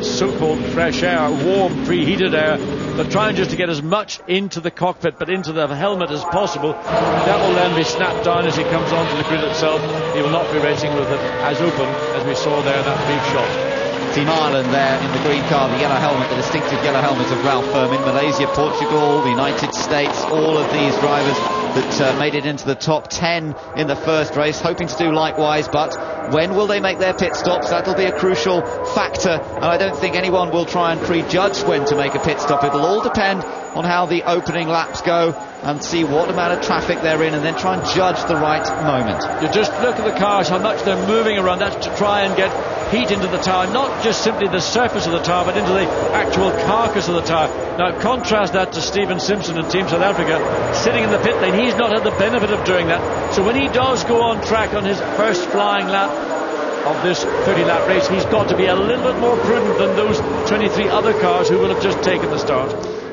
so-called fresh air, warm, preheated air, but trying just to get as much into the cockpit but into the helmet as possible. That will then be snapped down as he comes onto the grid itself. He will not be racing with it as open as we saw there in that brief shot. Team Ireland there in the green car, the yellow helmet, the distinctive yellow helmet of Ralph Furman. Malaysia, Portugal, the United States, all of these drivers that made it into the top 10 in the first race, hoping to do likewise. But when will they make their pit stops? That'll be a crucial factor, and I don't think anyone will try and prejudge when to make a pit stop. It'll all depend on how the opening laps go and see what amount of traffic they're in, and then try and judge the right moment. You just look at the cars, how much they're moving around. That's to try and get heat into the tyre, not just simply the surface of the tyre, but into the actual carcass of the tyre. Now contrast that to Stephen Simpson and Team South Africa sitting in the pit lane. He's not had the benefit of doing that, so when he does go on track on his first flying lap of this 30-lap race, he's got to be a little bit more prudent than those 23 other cars who will have just taken the start.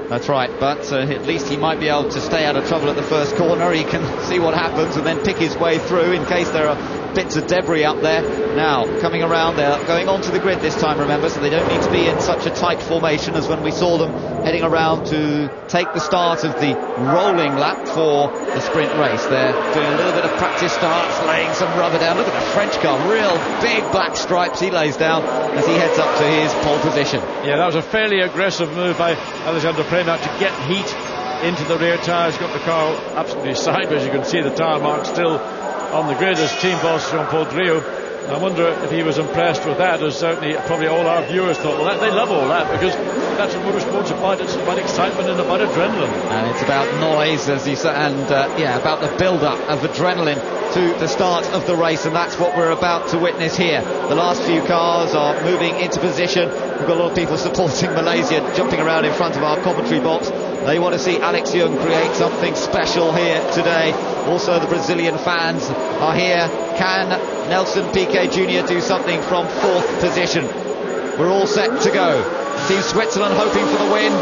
That's right, but at least he might be able to stay out of trouble at the first corner. He can see what happens and then pick his way through in case there are bits of debris up there. Now, coming around, they're going onto the grid this time, remember, so they don't need to be in such a tight formation as when we saw them heading around to take the start of the rolling lap for the sprint race. They're doing a little bit of practice starts, laying some rubber down. Look at the French car, real big black stripes he lays down as he heads up to his pole position. Yeah, that was a fairly aggressive move by Alexander Premat to get heat into the rear tyres. Got the car absolutely sideways. You can see the tyre mark still on the grid as team boss Jean-Paul Driot. I wonder if he was impressed with that, as certainly probably all our viewers thought. Well, they love all that, because that's what motorsport's about. It's about excitement and about adrenaline. And it's about noise, as you said, and about the build-up of adrenaline to the start of the race, and that's what we're about to witness here. The last few cars are moving into position. We've got a lot of people supporting Malaysia, jumping around in front of our commentary box. They want to see Alex Young create something special here today. Also, the Brazilian fans are here. Can Nelson Piquet Jr. do something from fourth position? We're all set to go. Team Switzerland hoping for the win.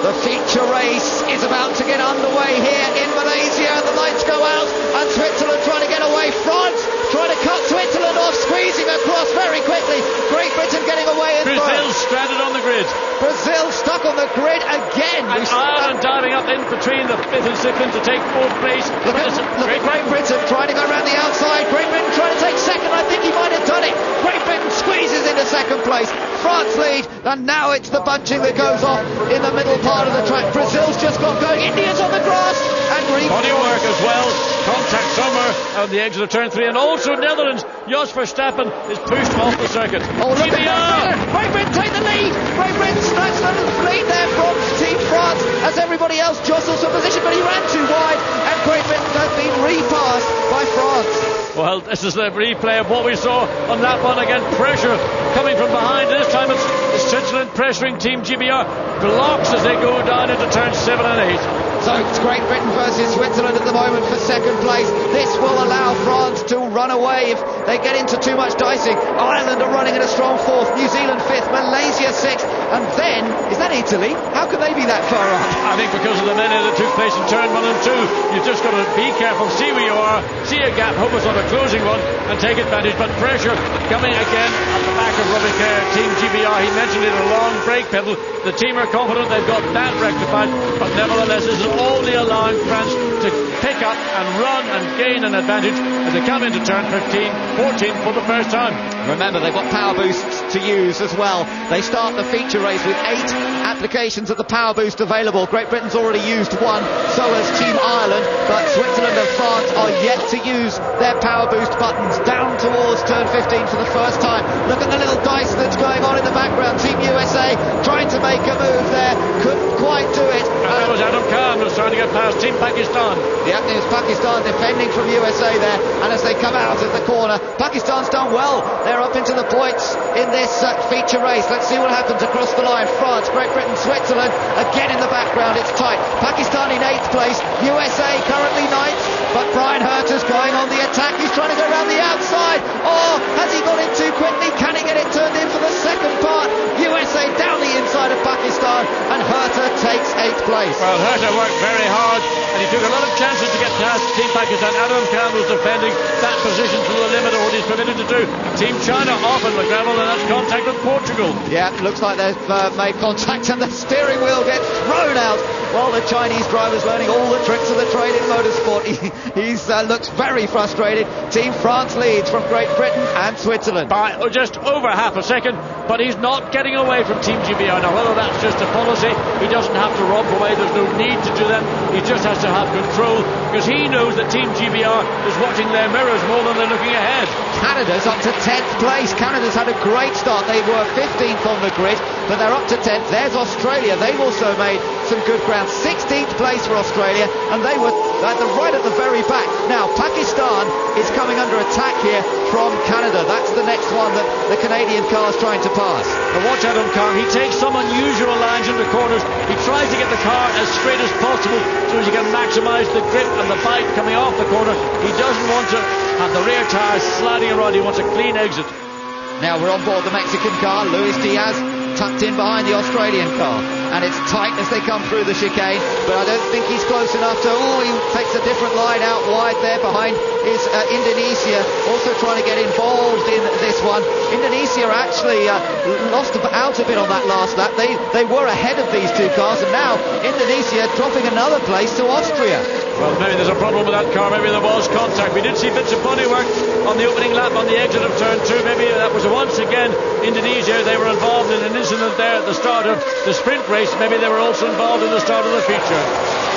The feature race is about to get underway here in Malaysia. The lights go out and Switzerland trying to get away. France trying to cut Switzerland off, squeezing across very quickly. Great Britain getting away in Brazil first. stranded on the grid. Brazil stuck on the grid again. And Ireland diving up in between the fifth and sixth to take fourth place. Look at Great Britain trying to go around the outside. Great Britain trying to take second. I think he might have done it. Great Britain squeezes into second place. France lead. and now it's the bunching that goes off in the middle part of the track. Brazil's just got going, India's on the grass, and body work as well, contact somewhere on the edge of the turn 3, and also Netherlands, Jos Verstappen is pushed off the circuit. Oh, look at Great Britain take the lead. Great Britain snatched the lead there from Team France as everybody else jostles for position, but he ran too wide, and Great Britain has been repassed by France. Well, this is the replay of what we saw on that one again. Pressure coming from behind. This time it's Switzerland pressuring Team GBR. Blocks as they go down into turns 7 and 8. So it's Great Britain versus Switzerland at the moment for second place. This will allow France to run away if they get into too much dicing. Ireland are running in a strong fourth. New Zealand fifth. Malaysia sixth. And then, is that Italy? How can they be that far up? I think because of the men that took place in turn 1 and 2. You've just got to be careful, see where you are, see a gap, hope it's not a closing one, and take advantage. But pressure coming again at the back of Rubicare, Team GBR. He mentioned it, a long brake pedal. The team are confident they've got that rectified, but nevertheless this is only allowing France to pick up and run and gain an advantage as they come into turn 15, 14 for the first time. Remember, they've got power boosts to use as well. They start the feature race with 8 applications of the power boost available. Great Britain's already used 1, so has Team Ireland, but Switzerland and France are yet to use their power boost buttons. Down towards turn 15 for the first time. Look at the little dice that's going on in the background. Team USA trying to make a move there, couldn't quite do it. And that was Adam Khan who's trying to get past Team Pakistan. Yep, there's Pakistan defending from USA there, and as they come out of the corner, Pakistan's done well. They're up into the points in this feature race. Let's see what happens across the line. France, Great Britain, Switzerland again in the background. It's tight. Pakistan in 8th place, USA currently 9th, but Brian Herter's going on the attack. He's trying to go around the outside. Oh, has he got in too quickly? Can he get it turned in for the second part? USA down the inside of Pakistan, and Herter takes 8th place. Well, Herter worked very hard, and he took a lot of chances to get past Team Pakistan. Adam Khan was defending that position to the limit of what he's permitted to do. Team China off on the gravel, and that's contact with Portugal. Yeah, looks like they've made contact, and the steering wheel gets thrown out while the Chinese driver's learning all the tricks of the trade in motorsport. He looks very frustrated. Team France leads from Great Britain and Switzerland by just over half a second, but he's not getting away from Team GBR. Now, whether that's just a policy, he doesn't have to romp away. There's no need to do that. He just has to have control, because he knows that Team GBR is watching their mirrors more than they're looking ahead. Canada's up to 10th place. Canada's had a great start. They were 15th on the grid, but they're up to 10th. There's Australia. They've also made some good ground. 16th place for Australia, and they were right at the very back. Now, Pakistan is coming under attack here from Canada. That's the next one that the Canadian car's trying to pass. But watch Adam Khan. He takes some unusual lines into corners. He tries to get the car as straight as possible so as he can maximise the grip and the bite coming off the corner. He doesn't want to have the rear tyres sliding around. He wants a clean exit. Now we're on board the Mexican car. Luis Diaz tucked in behind the Australian car, and it's tight as they come through the chicane, but I don't think he's close enough to... he takes a different line out wide there. Behind is Indonesia, also trying to get involved in this one. Indonesia actually lost out a bit on that last lap. They were ahead of these two cars, and now Indonesia dropping another place to Austria. Well, maybe there's a problem with that car. Maybe there was contact. We did see bits of bodywork on the opening lap on the exit of turn 2. Maybe that was once again Indonesia. They were involved in an incident there at the start of the sprint race. Maybe they were also involved in the start of the feature.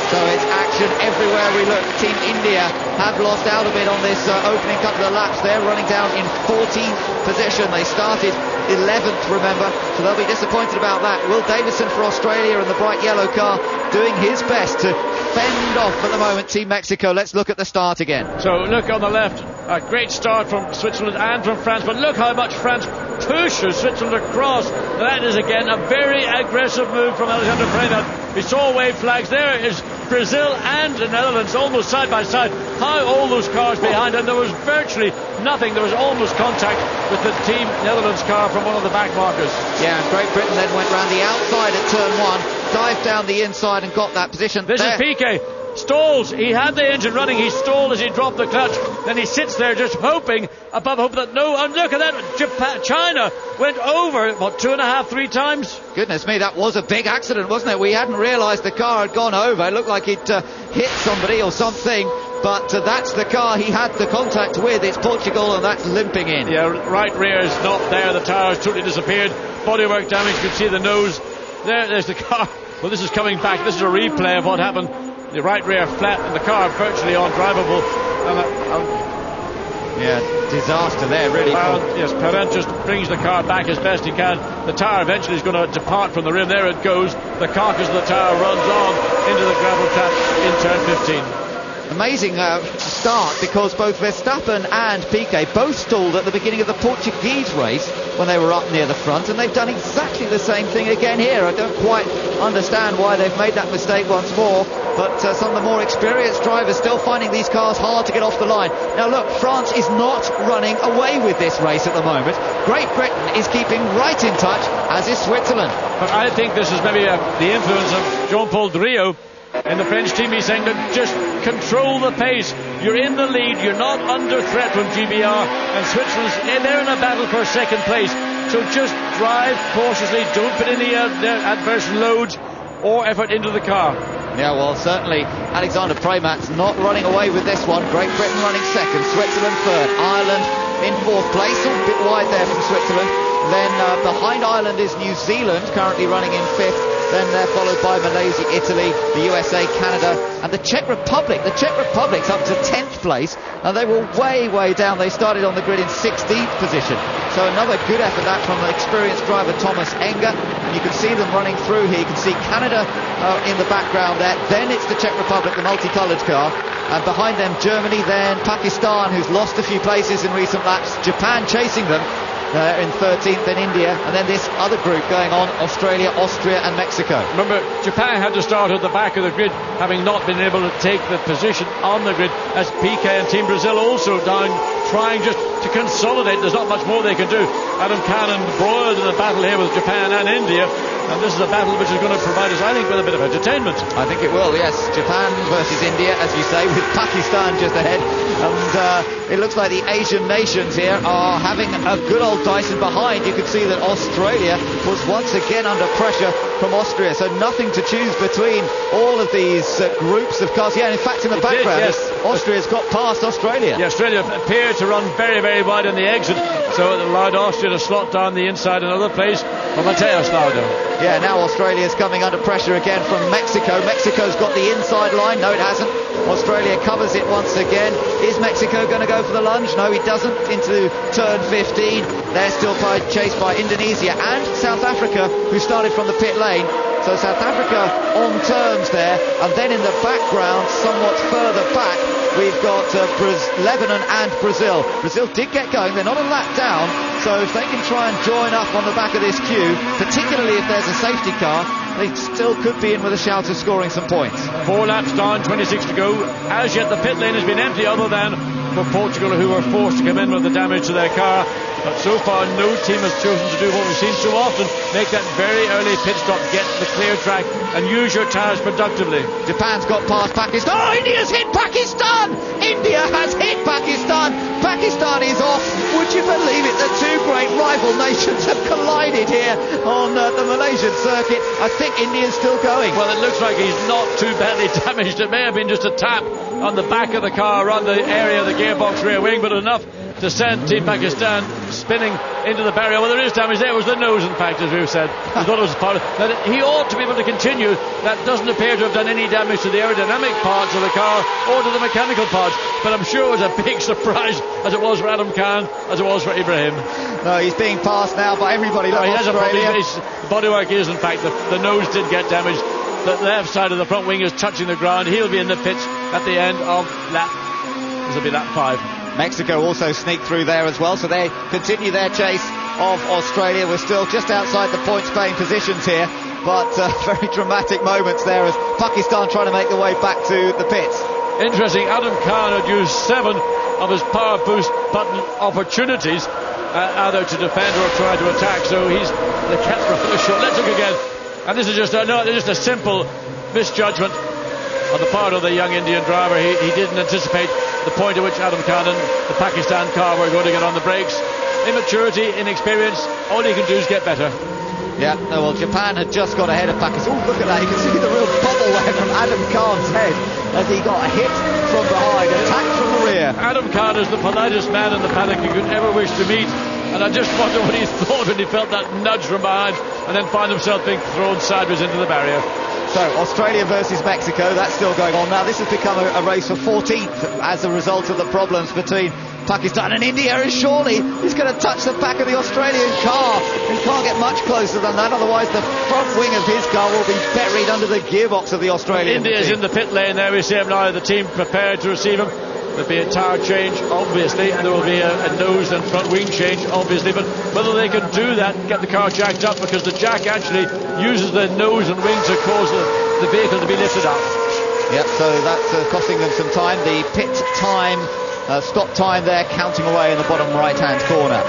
So it's action everywhere we look. Team India have lost out a bit on this opening couple of laps. They're running down in 14th position. They started 11th, remember, so they'll be disappointed about that. Will Davison for Australia in the bright yellow car doing his best to fend off at the moment Team Mexico. Let's look at the start again. So look on the left, a great start from Switzerland and from France, but look how much France pushes Switzerland across. That is again a very aggressive move from Alexander Freynad. We saw wave flags. There is Brazil and the Netherlands almost side by side. How all those cars behind, and there was virtually nothing. There was almost contact with the Team Netherlands car from one of the back markers. Yeah, and Great Britain then went round the outside at turn 1, dived down the inside and got that position. This is Piquet. Stalls. He had the engine running. He stalled as he dropped the clutch. Then he sits there just hoping, above hope that no. And look at that. China went over, 2.5, 3 times. Goodness me, that was a big accident, wasn't it? We hadn't realised the car had gone over. It looked like it hit somebody or something. but that's the car he had the contact with. It's Portugal, and that's limping in. Yeah, right rear is not there. The tyre has totally disappeared. Bodywork damage. You can see the nose. There's the car. Well, this is coming back. This is a replay of what happened. The right rear flat and the car virtually undrivable. Yeah, disaster there, really. Yes, Perrin just brings the car back as best he can. The tyre eventually is going to depart from the rim. There it goes. The carcass of the tyre runs on into the gravel trap in turn 15. Amazing start, because both Verstappen and Piquet both stalled at the beginning of the Portuguese race when they were up near the front, and they've done exactly the same thing again here. I don't quite understand why they've made that mistake once more, but some of the more experienced drivers still finding these cars hard to get off the line. Now look, France is not running away with this race at the moment. Great Britain is keeping right in touch, as is Switzerland. But I think this is maybe the influence of Jean-Paul Driot in the French team. He's saying that just control the pace. You're in the lead. You're not under threat from GBR, and Switzerland's they're in a battle for second place. So just drive cautiously. Don't put any adverse loads or effort into the car. Yeah, well, certainly Alexander Premat's not running away with this one. Great Britain running second, Switzerland third, Ireland in fourth place, a bit wide there from Switzerland. Then behind Ireland is New Zealand, currently running in fifth. Then they're followed by Malaysia, Italy, the USA, Canada, and the Czech Republic. The Czech Republic's up to 10th place, and they were way, way down. They started on the grid in 16th position. So another good effort that from the experienced driver Thomas Enger. And you can see them running through here. You can see Canada in the background there. Then it's the Czech Republic, the multicoloured car. And behind them, Germany, then Pakistan, who's lost a few places in recent laps. Japan chasing them. In 13th, then India, and then this other group going on, Australia, Austria and Mexico. Remember, Japan had to start at the back of the grid, having not been able to take the position on the grid, as Piquet and Team Brazil also down, trying just to consolidate. There's not much more they can do. Adam Cannon broiled in the battle here with Japan and India, and this is a battle which is going to provide us, I think, with a bit of entertainment. I think it will, yes. Japan versus India, as you say, with Pakistan just ahead, and it looks like the Asian nations here are having a good old Dyson behind. You can see that Australia was once again under pressure from Austria, so nothing to choose between all of these groups of cars. Yeah, and in fact in the background, yes. Austria's got past Australia. Yeah, Australia appeared to run very, very wide in the exit, so it allowed Austria to slot down the inside another place for Mateus Lauda. Yeah, now Australia's coming under pressure again from Mexico. Mexico's got the inside line. No, it hasn't. Australia covers it once again. Is Mexico going to go for the lunge? No, he doesn't. Into turn 15. They're still chased by Indonesia and South Africa, who started from the pit lane. So South Africa on terms there. And then in the background, somewhat further back, we've got Lebanon and Brazil. Brazil did get going. They're not a lap down. So if they can try and join up on the back of this queue, particularly if there's a safety car, they still could be in with a shout of scoring some points. 4 laps down, 26 to go. As yet the pit lane has been empty, other than for Portugal, who were forced to come in with the damage to their car. But so far no team has chosen to do what we've seen so often, make that very early pit stop, get the clear track and use your tyres productively. Japan's got past Pakistan. Oh, India's hit Pakistan! India has hit Pakistan. Pakistan is off. Would you believe it? The two great rival nations have collided here on the Malaysian circuit. I think India's still going. Well, it looks like he's not too badly damaged. It may have been just a tap on the back of the car around the area of the gearbox rear wing, but enough to send Team Pakistan spinning into the barrier. Well, there is damage. There was the nose, in fact, as we've said. I thought it was part of that. He ought to be able to continue. That doesn't appear to have done any damage to the aerodynamic parts of the car or to the mechanical parts. But I'm sure it was a big surprise, as it was for Adam Khan, as it was for Ibrahim. No, he's being passed now by everybody. No, he has a problem. His bodywork is, in fact, the nose did get damaged. The left side of the front wing is touching the ground. He'll be in the pits at the end of lap. This will be lap 5. Mexico also sneaked through there as well, so they continue their chase of Australia. We're still just outside the points-paying positions here, but very dramatic moments there as Pakistan trying to make their way back to the pits. Interesting, Adam Khan had used 7 of his power boost button opportunities, either to defend or try to attack, so the cat's rather short. Let's look again, and this is just a simple misjudgment on the part of the young Indian driver. He didn't anticipate the point at which Adam Khan and the Pakistan car were going to get on the brakes. Immaturity, inexperience, all you can do is get better. Yeah, well, Japan had just got ahead of Pakistan. Oh, look at that, you can see the real bubble there from Adam Khan's head. as he got hit from behind, attacked from the rear. Adam Carter's the politest man in the paddock you could ever wish to meet, and I just wonder what he thought when he felt that nudge from behind and then found himself being thrown sideways into the barrier. So Australia versus Mexico, that's still going on now. This has become a race for 14th as a result of the problems between Pakistan and India, and surely he's going to touch the back of the Australian car. He can't get much closer than that, otherwise the front wing of his car will be buried under the gearbox of the Australian India's team. in the pit lane there. We see him now, the team prepared to receive him. There'll be a tyre change, obviously, and there will be a nose and front wing change, obviously, but whether they can do that and get the car jacked up, because the jack actually uses the nose and wing to cause the vehicle to be lifted up. Yep, so that's costing them some time. The pit time, stop time there, counting away in the bottom right-hand corner.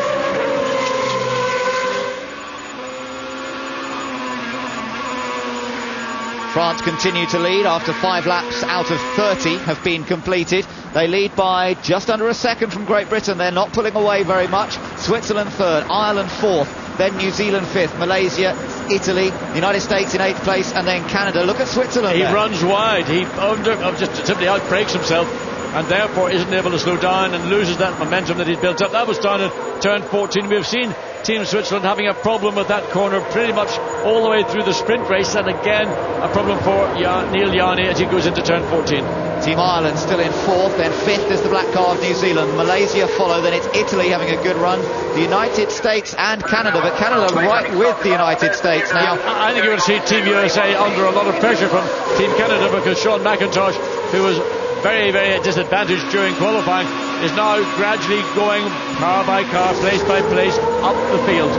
France continue to lead after 5 laps out of 30 have been completed. They lead by just under a second from Great Britain. They're not pulling away very much. Switzerland third, Ireland fourth, then New Zealand fifth, Malaysia, Italy, the United States in 8th place, and then Canada. Look at Switzerland. He there. runs wide. He just simply outbrakes himself, and therefore isn't able to slow down and loses that momentum that he'd built up. That was down at turn 14. We've seen Team Switzerland having a problem with that corner pretty much all the way through the sprint race, and again a problem for Neil Yarni as he goes into turn 14. Team Ireland still in 4th, then 5th is the black car of New Zealand. Malaysia follow, then it's Italy having a good run, the United States and Canada, but Canada right with the United States now. I think you're going to see Team USA under a lot of pressure from Team Canada, because Sean McIntosh, who was very, very disadvantaged during qualifying, is now gradually going car by car, place by place, up the field.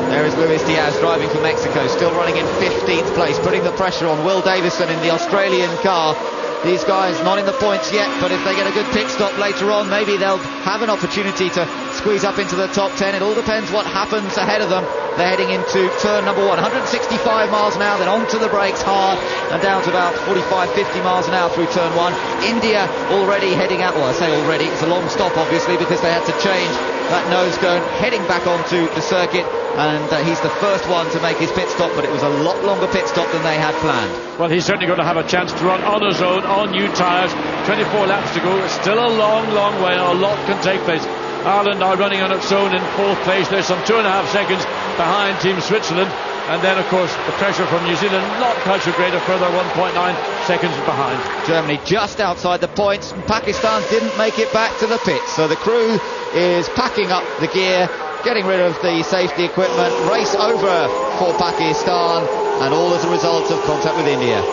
There is Luis Diaz driving for Mexico, still running in 15th place, putting the pressure on Will Davison in the Australian car. These guys not in the points yet, but if they get a good pit stop later on, maybe they'll have an opportunity to squeeze up into the top 10. It all depends what happens ahead of them. They're heading into turn number 1, 165 miles an hour, then onto the brakes hard and down to about 45, 50 miles an hour through turn 1. India already heading out, well I say already, it's a long stop obviously because they had to change that nose cone, heading back onto the circuit, and he's the first one to make his pit stop, but it was a lot longer pit stop than they had planned. Well, he's certainly going to have a chance to run on his own, on new tyres. 24 laps to go. It's still a long, long way. A lot can take place. Ireland now running on its own in 4th place. There's some 2.5 seconds behind Team Switzerland. And then, of course, the pressure from New Zealand, not quite so great, a further 1.9 seconds behind. Germany just outside the points. Pakistan didn't make it back to the pits. So the crew is packing up the gear, getting rid of the safety equipment. Race over for Pakistan, and all as a result of contact with India.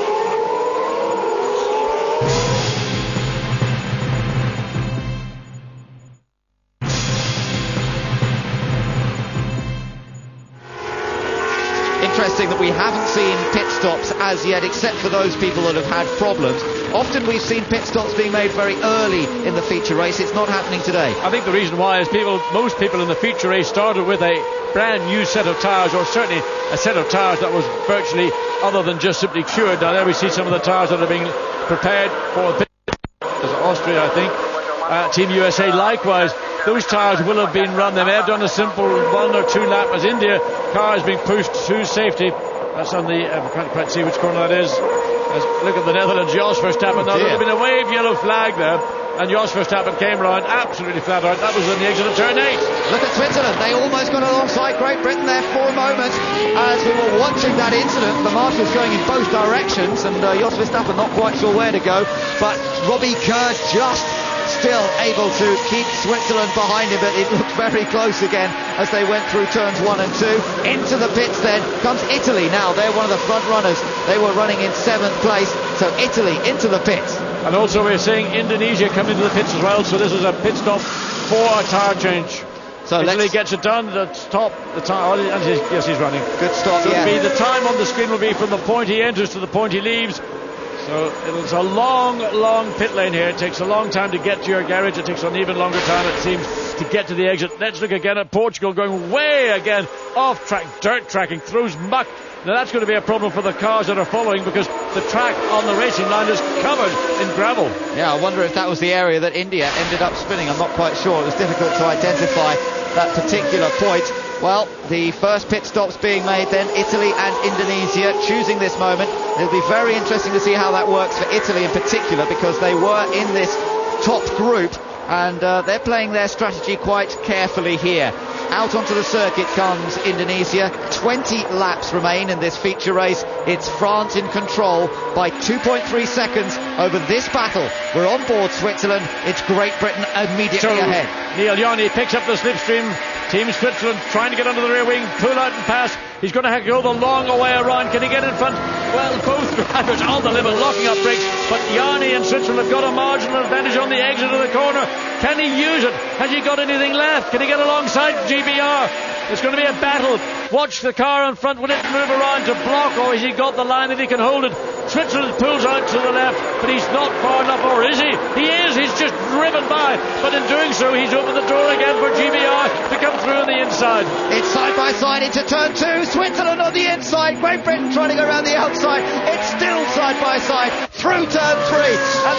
Interesting that we haven't seen pit stops as yet, except for those people that have had problems. Often we've seen pit stops being made very early in the feature race. It's not happening today. I think the reason why is most people in the feature race started with a brand new set of tyres, or certainly a set of tyres that was virtually other than just simply cured. Now there we see some of the tyres that are being prepared for pit. There's Austria, I think. Team USA likewise. Those tyres will have been run. They may have done a simple 1 or 2 lap as India car is being pushed to safety. That's on the, I can't quite see which corner that is. Look at the Netherlands, Jos Verstappen. Now there's been a wave yellow flag there, and Jos Verstappen came round absolutely flat out. That was on the exit of turn 8. Look at Switzerland. They almost got alongside Great Britain there for a moment as we were watching that incident. The marshals going in both directions, and Jos Verstappen not quite sure where to go, but Robbie Kerr just still able to keep Switzerland behind him, but it looked very close again as they went through turns 1 and 2. Into the pits then comes Italy. Now they're one of the front runners. They were running in 7th place, so Italy into the pits. And also we're seeing Indonesia come into the pits as well, so this is a pit stop for a tyre change. So Italy gets it done. The top, the time. Oh, yes, he's running. Good stop. So the time on the screen will be from the point he enters to the point he leaves. So it's a long, long pit lane here. It takes a long time to get to your garage. It takes an even longer time, it seems, to get to the exit. Let's look again at Portugal going way again off track, dirt tracking, throws muck. Now that's going to be a problem for the cars that are following, because the track on the racing line is covered in gravel. Yeah, I wonder if that was the area that India ended up spinning. I'm not quite sure. It was difficult to identify that particular point. Well, the first pit stops being made then, Italy and Indonesia choosing this moment. It'll be very interesting to see how that works for Italy in particular, because they were in this top group, and they're playing their strategy quite carefully here. Out onto the circuit comes Indonesia. 20 laps remain in this feature race. It's France in control by 2.3 seconds over this battle. We're on board Switzerland. It's Great Britain immediately ahead. Neil Yanni picks up the slipstream. Team Switzerland trying to get under the rear wing, pull out and pass. He's going to have to go the long way around. Can he get in front? Well, both drivers on the limit, locking up brakes, but Yanni and Switzerland have got a marginal advantage on the exit of the corner. Can he use it? Has he got anything left? Can he get alongside GBR? It's going to be a battle. Watch the car in front. Will it move around to block, or has he got the line that he can hold it? Switzerland pulls out to the left, but he's not far enough, or is he? He is. He's just driven by, but in doing so, he's opened the door again for GBR to come through on the inside. It's side by side into turn 2. Switzerland on the inside. Great Britain trying to go around the outside. It's still side by side through turn 3, and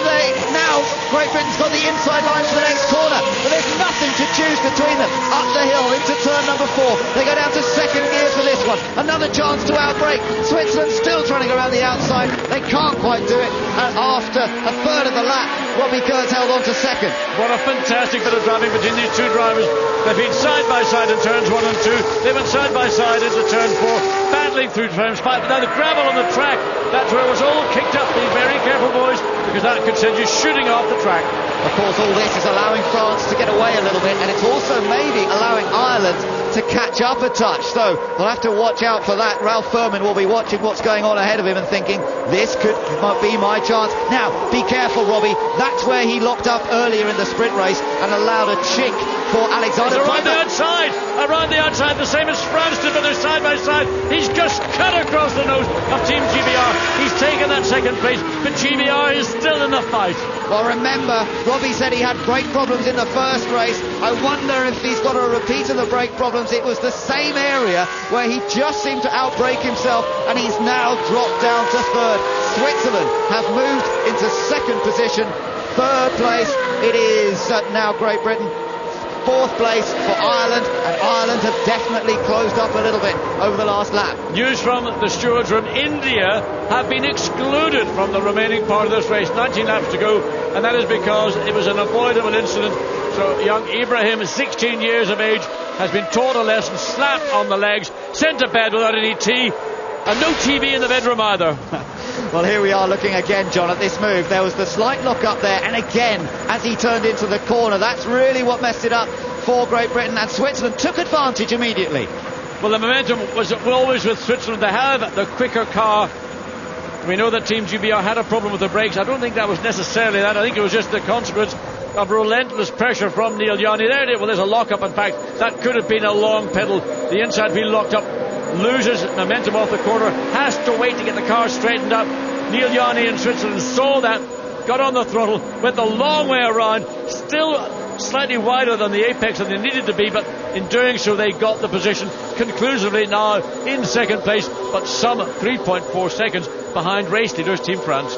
now Great Britain's got the inside line for the next corner, but there's nothing to choose between them. Up the hill into turn number 4. They go down to second gear for this one. Another chance to outbrake. Switzerland still trying to go around the outside. They can't quite do it, and after a third of the lap, Robbie Kurt's held on to second. What a fantastic bit of driving between these two drivers. They've been side by side in turns 1 and 2. They went side by side into turn 4, battling through turns 5. But now the gravel on the track, that's where it was all kicked up. Be very careful, boys, because that could send you shooting off the track. Of course, all this is allowing France to get away a little bit, and it's also maybe allowing Ireland to catch up a touch. So we'll have to watch out for that. Ralph Furman will be watching what's going on ahead of him and thinking, this could be my chance. Now, be careful, Robbie. That's where he locked up earlier in the sprint race and allowed a chink for Alexander. Around the outside, the same as France did, but they're side by side. He's just cut across the nose of Team GBR. He's taken that second place, but GBR is still in the fight. Well, remember, Robbie said he had brake problems in the first race. I wonder if he's got a repeat of the brake problems. It was the same area where he just seemed to outbrake himself, and he's now dropped down to third. Switzerland have moved into second position. Third place, it is now Great Britain. Fourth place for Ireland, and Ireland have definitely closed up a little bit over the last lap. News from the stewards from India have been excluded from the remaining part of this race. 19 laps to go, and that is because it was an avoidable incident. So young Ibrahim, 16 years of age, has been taught a lesson, slapped on the legs, sent to bed without any tea, and no TV in the bedroom either. Well, here we are looking again, John, at this move. There was the slight lock up there, and again, as he turned into the corner, that's really what messed it up for Great Britain, and Switzerland took advantage immediately. Well, the momentum was always with Switzerland. They have the quicker car. We know that Team GBR had a problem with the brakes. I don't think that was necessarily that. I think it was just the consequence of relentless pressure from Neil Yanni. There it is. Well, there's a lock-up. In fact, that could have been a long pedal. The inside wheel locked up, loses momentum off the corner, has to wait to get the car straightened up. Neil Yanni in Switzerland saw that, got on the throttle, went the long way around, still slightly wider than the apex than they needed to be, but in doing so they got the position conclusively now in second place, but some 3.4 seconds behind race leaders Team France.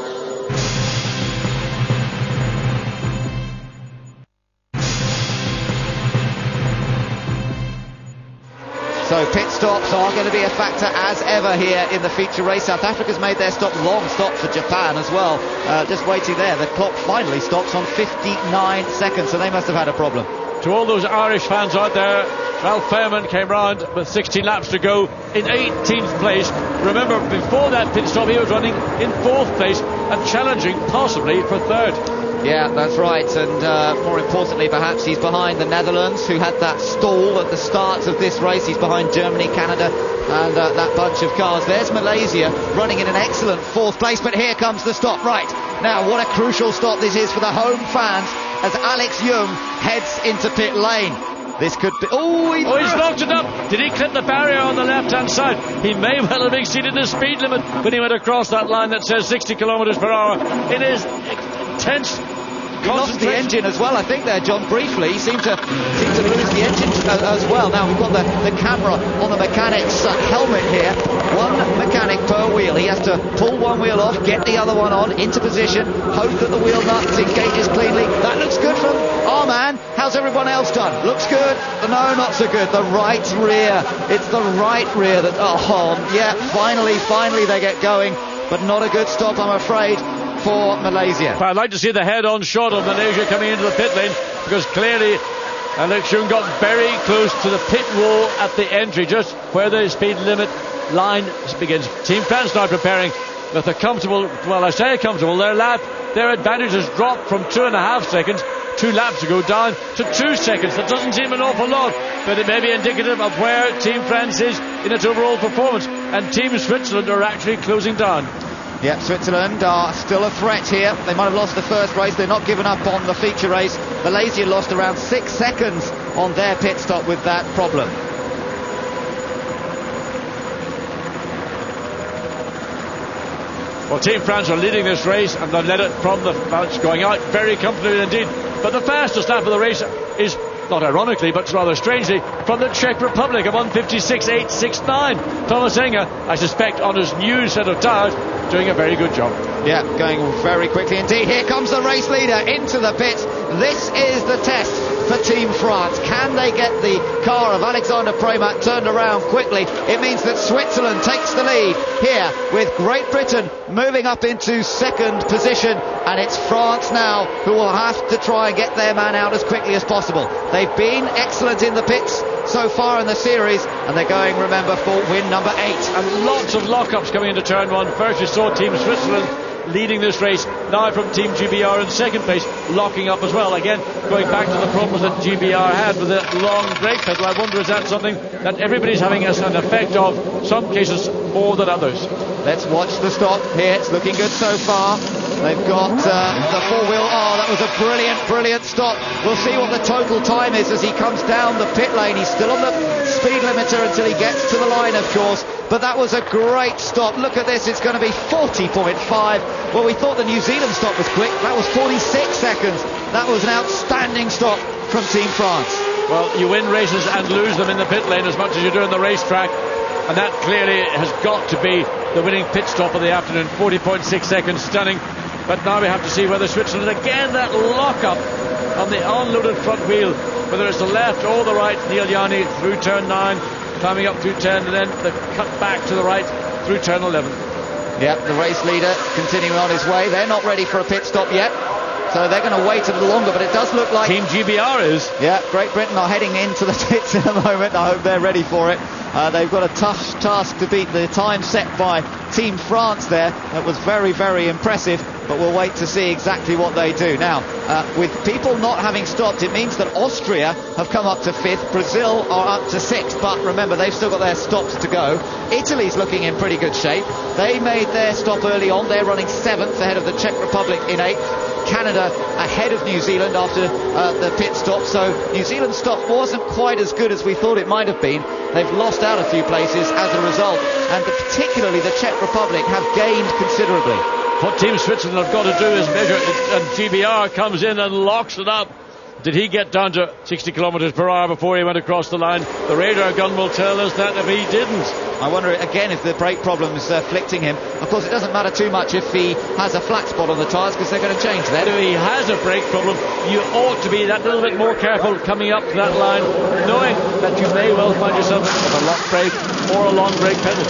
So pit stops are going to be a factor as ever here in the feature race. South Africa's made their stop, long stop for Japan as well. Just waiting there. The clock finally stops on 59 seconds, so they must have had a problem. To all those Irish fans out there, Ralph Fairman came round with 16 laps to go in 18th place. Remember, before that pit stop, he was running in 4th place and challenging possibly for 3rd. Yeah, that's right, and more importantly perhaps, he's behind the Netherlands, who had that stall at the start of this race. He's behind Germany, Canada, and that bunch of cars. There's Malaysia running in an excellent 4th place, but here comes the stop. Right, now what a crucial stop this is for the home fans as Alex Young heads into pit lane. This could be... he's locked it up. Did he clip the barrier on the left-hand side? He may well have exceeded the speed limit when he went across that line that says 60 kilometres per hour. It is intense He lost the engine as well, I think there, John, briefly. He seemed to lose the engine as well. Now we've got the camera on the mechanic's helmet here. One mechanic per wheel. He has to pull one wheel off, get the other one on, into position, hope that the wheel nut engages cleanly. That looks good from our man. How's everyone else done? Looks good? No, not so good. The right rear. It's the right rear that, finally they get going, but not a good stop, I'm afraid, for Malaysia. I'd like to see the head-on shot of Malaysia coming into the pit lane, because clearly Alex Young got very close to the pit wall at the entry, just where the speed limit line begins. Team France now preparing with a comfortable, well, I say comfortable, their advantage has dropped from 2.5 seconds 2 laps ago down to 2 seconds. That doesn't seem an awful lot, but it may be indicative of where Team France is in its overall performance, and Team Switzerland are actually closing down. Yep, Switzerland are still a threat here. They might have lost the first race. They're not giving up on the feature race. Malaysia lost around 6 seconds on their pit stop with that problem. Well, Team France are leading this race, and they've led it from the bounce, going out very comfortably indeed. But the fastest lap of the race is, not ironically, but rather strangely, from the Czech Republic, a 1:56.869. Thomas Enger, I suspect, on his new set of tyres, doing a very good job. Yeah, going very quickly indeed. Here comes the race leader into the pits. This is the test for Team France. Can they get the car of Alexander Premat turned around quickly? It means that Switzerland takes the lead here, with Great Britain moving up into second position, and it's France now who will have to try and get their man out as quickly as possible. They've been excellent in the pits so far in the series, and they're going, remember, for win number 8. And lots of lockups coming into turn 1. First we saw Team Switzerland leading this race, now from Team GBR in second place, locking up as well. Again, going back to the problems that GBR had with the long brake pedal. I wonder, is that something that everybody's having as an effect of, some cases more than others? Let's watch the stop here. It's looking good so far. They've got the four-wheel. Oh, that was a brilliant stop. We'll see what the total time is as he comes down the pit lane. He's still on the speed limiter until he gets to the line, of course. But that was a great stop. Look at this. It's going to be 40.5. Well, we thought the New Zealand stop was quick. That was 46 seconds. That was an outstanding stop from Team France. Well, you win races and lose them in the pit lane as much as you do in the racetrack. And that clearly has got to be the winning pit stop of the afternoon. 40.6 seconds, stunning. But now we have to see whether Switzerland, again, that lock-up on the unloaded front wheel, whether it's the left or the right. Neil Yanni through turn 9, climbing up through 10, and then the cut back to the right through turn 11. Yep, the race leader continuing on his way. They're not ready for a pit stop yet, so they're going to wait a little longer, but it does look like Team GBR is. Yeah, Great Britain are heading into the pits in a moment. I hope they're ready for it. They've got a tough task to beat the time set by Team France there. That was very, very impressive, but we'll wait to see exactly what they do. Now, with people not having stopped, it means that Austria have come up to 5th, Brazil are up to 6th, but remember, they've still got their stops to go. Italy's looking in pretty good shape. They made their stop early on. They're running 7th ahead of the Czech Republic in 8th. Canada ahead of New Zealand after the pit stop, so New Zealand's stop wasn't quite as good as we thought it might have been. They've lost out a few places as a result, and particularly the Czech Republic have gained considerably. What Team Switzerland have got to do is measure it, and GBR comes in and locks it up. Did he get down to 60 kilometres per hour before he went across the line? The radar gun will tell us that if he didn't. I wonder again if the brake problem is afflicting him. Of course, it doesn't matter too much if he has a flat spot on the tyres, because they're going to change that. If he has a brake problem, you ought to be that little bit more careful coming up to that line, knowing that you may well find yourself with a lock brake or a long brake pedal.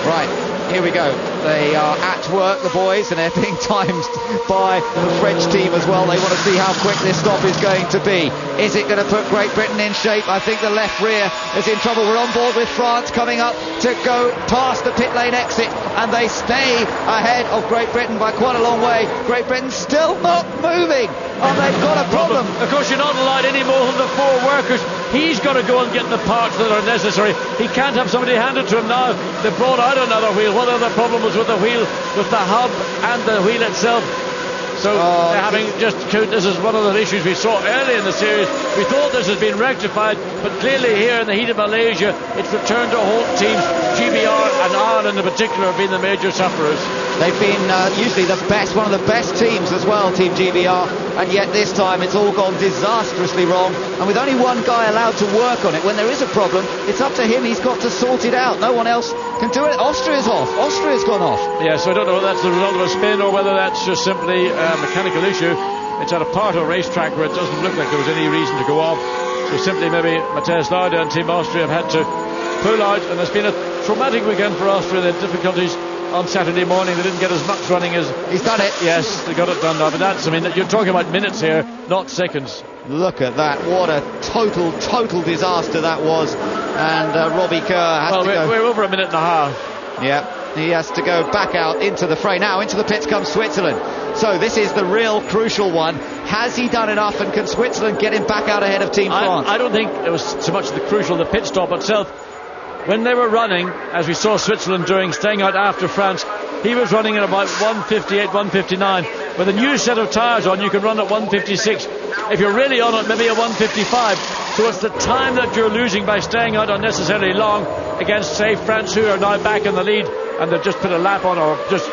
Right, here we go. They are at work, the boys, and they're being timed by the French team as well. They want to see how quick this stop is going to be. Is it going to put Great Britain in shape? I think the left rear is in trouble. We're on board with France coming up to go past the pit lane exit, and they stay ahead of Great Britain by quite a long way. Great Britain still not moving. Oh, they've got a problem. Of course, you're not allowed any more than the 4 workers. He's got to go and get the parts that are necessary. He can't have somebody hand it to him now. They've brought out another wheel. Whether the problem was with the wheel, with the hub and the wheel itself. So they're having this is one of the issues we saw early in the series. We thought this had been rectified, but clearly here in the heat of Malaysia, it's returned to halt. Teams GBR and Ireland in particular have been the major sufferers. They've been usually the best, one of the best teams as well, Team GBR, and yet this time it's all gone disastrously wrong, and with only one guy allowed to work on it. When there is a problem, it's up to him. He's got to sort it out. No one else can do it. Austria's off. Austria's gone off. Yeah, so I don't know whether that's the result of a spin or whether that's just simply a mechanical issue. It's at a part of a racetrack where it doesn't look like there was any reason to go off. So simply maybe Matthias Lauda and Team Austria have had to pull out, and there's been a traumatic weekend for Austria. They had difficulties on Saturday morning. They didn't get as much running as... He's done it. Yes, they got it done now. But that's, I mean, you're talking about minutes here, not seconds. Look at that. What a total disaster that was. And Robbie Kerr has to go... We're over a minute and a half. Yeah, he has to go back out into the fray. Now into the pits comes Switzerland. So this is the real crucial one. Has he done enough, and can Switzerland get him back out ahead of Team France? I don't think it was so much the crucial, the pit stop itself. When they were running, as we saw Switzerland doing, staying out after France, he was running at about 158, 159. With a new set of tyres on, you can run at 156. If you're really on it, maybe a 155. So it's the time that you're losing by staying out unnecessarily long against, say, France, who are now back in the lead, and they've just put a lap on, or just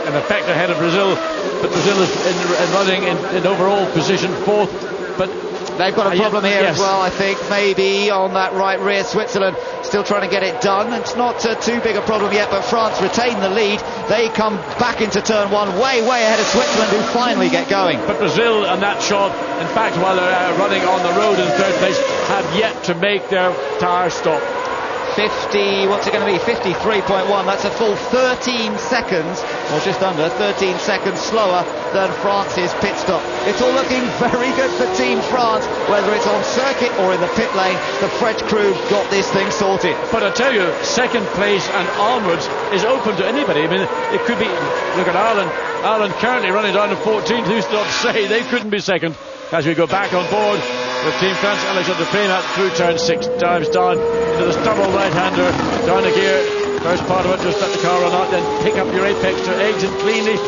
in effect ahead of Brazil. But Brazil is running in overall position fourth. But they've got a problem here as well, I think. Maybe on that right rear, Switzerland still trying to get it done. It's not too big a problem yet, but France retain the lead. They come back into turn one way ahead of Switzerland, who finally get going. But Brazil and that shot, in fact, while they're running on the road in third place, have yet to make their tyre stop. 50, what's it going to be? 53.1. That's a full 13 seconds, or just under 13 seconds slower than France's pit stop. It's all looking very good for Team France, whether it's on circuit or in the pit lane. The French crew got this thing sorted. But I tell you, second place and onwards is open to anybody. I mean, it could be, look at Ireland. Ireland currently running down to 14th. Who's not to say they couldn't be second? As we go back on board with Team France, Alexander Premat through turn 6, dives down into this double right-hander, down a gear. First part of it, just let the car run out, then pick up your apex to exit cleanly,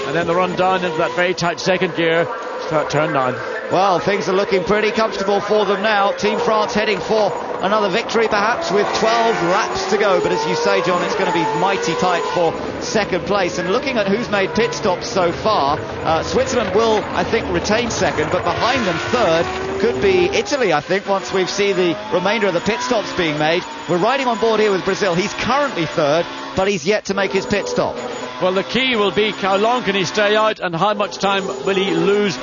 and then the run down into that very tight second gear, start turn 9. Well, things are looking pretty comfortable for them now. Team France heading for another victory, perhaps, with 12 laps to go. But as you say, John, it's going to be mighty tight for second place. And looking at who's made pit stops so far, Switzerland will, I think, retain second. But behind them, third, could be Italy, I think, once we've seen the remainder of the pit stops being made. We're riding on board here with Brazil. He's currently third, but he's yet to make his pit stop. Well, the key will be how long can he stay out and how much time will he lose.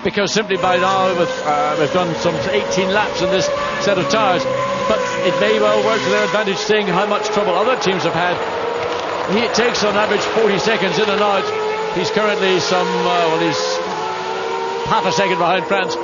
Because simply by now we've done some 18 laps in this set of tyres, but it may well work to their advantage, seeing how much trouble other teams have had. He takes on average 40 seconds in and out. He's currently he's half a second behind France.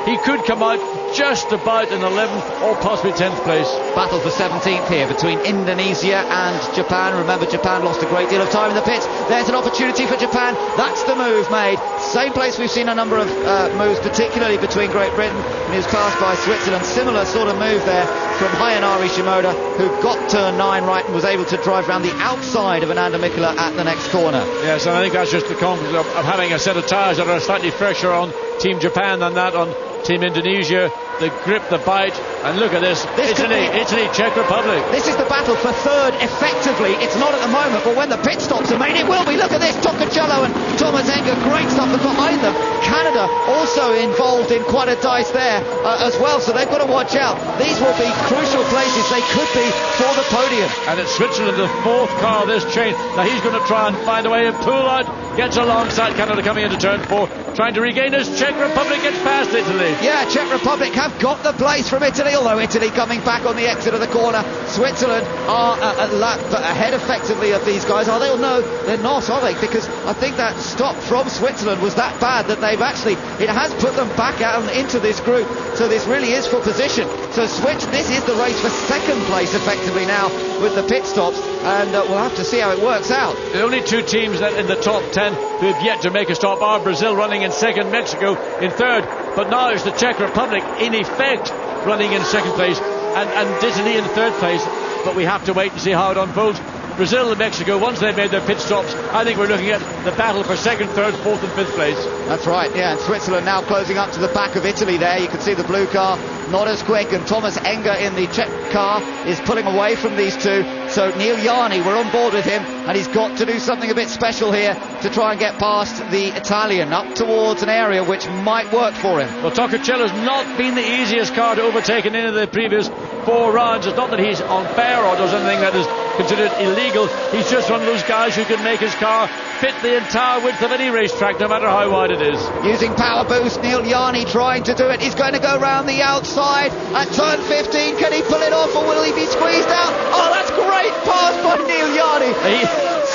He could come out just about in 11th or possibly 10th place. Battle for 17th here between Indonesia and Japan. Remember, Japan lost a great deal of time in the pits. There's an opportunity for Japan. That's the move made. Same place we've seen a number of moves, particularly between Great Britain, and he was passed by Switzerland. Similar sort of move there from Hayanari Shimoda, who got turn 9 right and was able to drive around the outside of Ananda Mikkola at the next corner. Yes, and I think that's just the confidence of having a set of tyres that are slightly fresher on Team Japan than that on Team Indonesia. The grip, the bite, and look at this. Italy, Czech Republic. This is the battle for third, effectively. It's not at the moment, but when the pit stops are made, it will be. Look at this, Tokacello and Thomas Enger, great stuff. And behind them, Canada also involved in quite a dice there as well, so they've got to watch out. These will be crucial places. They could be for the podium. And it's Switzerland, the fourth car of this chain. Now he's going to try and find a way of pull out. Gets alongside Canada coming into turn 4, trying to regain his. Czech Republic gets past Italy. Yeah, Czech Republic have got the place from Italy, although Italy coming back on the exit of the corner. Switzerland are a lap ahead effectively of these guys. Are they? No, they're not, are they? Because I think that stop from Switzerland was that bad that they've actually, it has put them back out into this group. So this really is for position. So this is the race for second place effectively now with the pit stops, and we'll have to see how it works out. The only two teams that in the top 10 who have yet to make a stop are Brazil running in second, Mexico in third, but now it's the Czech Republic in effect running in second place and Italy in third place, but we have to wait and see how it unfolds. Brazil and Mexico, once they've made their pit stops, I think we're looking at the battle for second, third, fourth and fifth place. That's right, yeah, and Switzerland now closing up to the back of Italy there. You can see the blue car not as quick, and Thomas Enger in the Czech car is pulling away from these two. So Neil Jarni, we're on board with him, and he's got to do something a bit special here to try and get past the Italian up towards an area which might work for him. Well, Tocacello's not been the easiest car to overtake in any of the previous 4 rounds. It's not that he's unfair or does anything that is considered illegal. He's just one of those guys who can make his car fit the entire width of any racetrack, no matter how wide it is. Using power boost, Neil Jarni trying to do it. He's going to go round the outside at turn 15. Can he pull it off, or will he be squeezed out? Oh, that's great pass by Neil Jarni.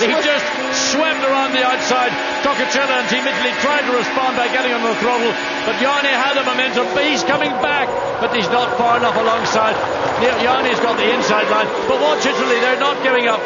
He just swept around the outside. Tocacello and Team Italy tried to respond by getting on the throttle, but Jarni had the momentum. But he's coming back, but he's not far enough alongside. Jarni's got the inside line, but watch Italy, they're not giving up.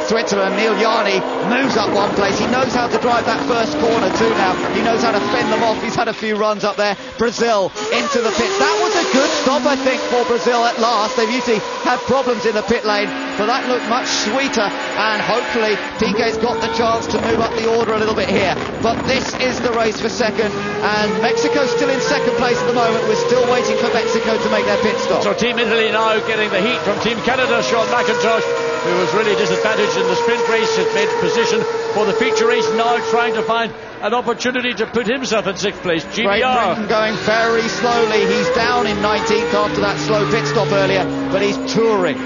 Switzerland, Neil Jarni moves up one place. He knows how to drive that first corner too now. He knows how to fend them off. He's had a few runs up there. Brazil into the pits. That was a good stop, I think, for Brazil at last. They've usually had problems in the pit lane, but that looked much sweeter, and hopefully Piquet's got the chance to move up the order a little bit here. But this is the race for second, and Mexico's still in second place at the moment. We're still waiting for Mexico to make their pit stop. So Team Italy now getting the heat from Team Canada. Sean McIntosh, who was really disadvantaged in the sprint race, has made position for the feature race, now trying to find an opportunity to put himself in 6th place. GBR. Great Britain going very slowly. He's down in 19th after that slow pit stop earlier, but he's touring.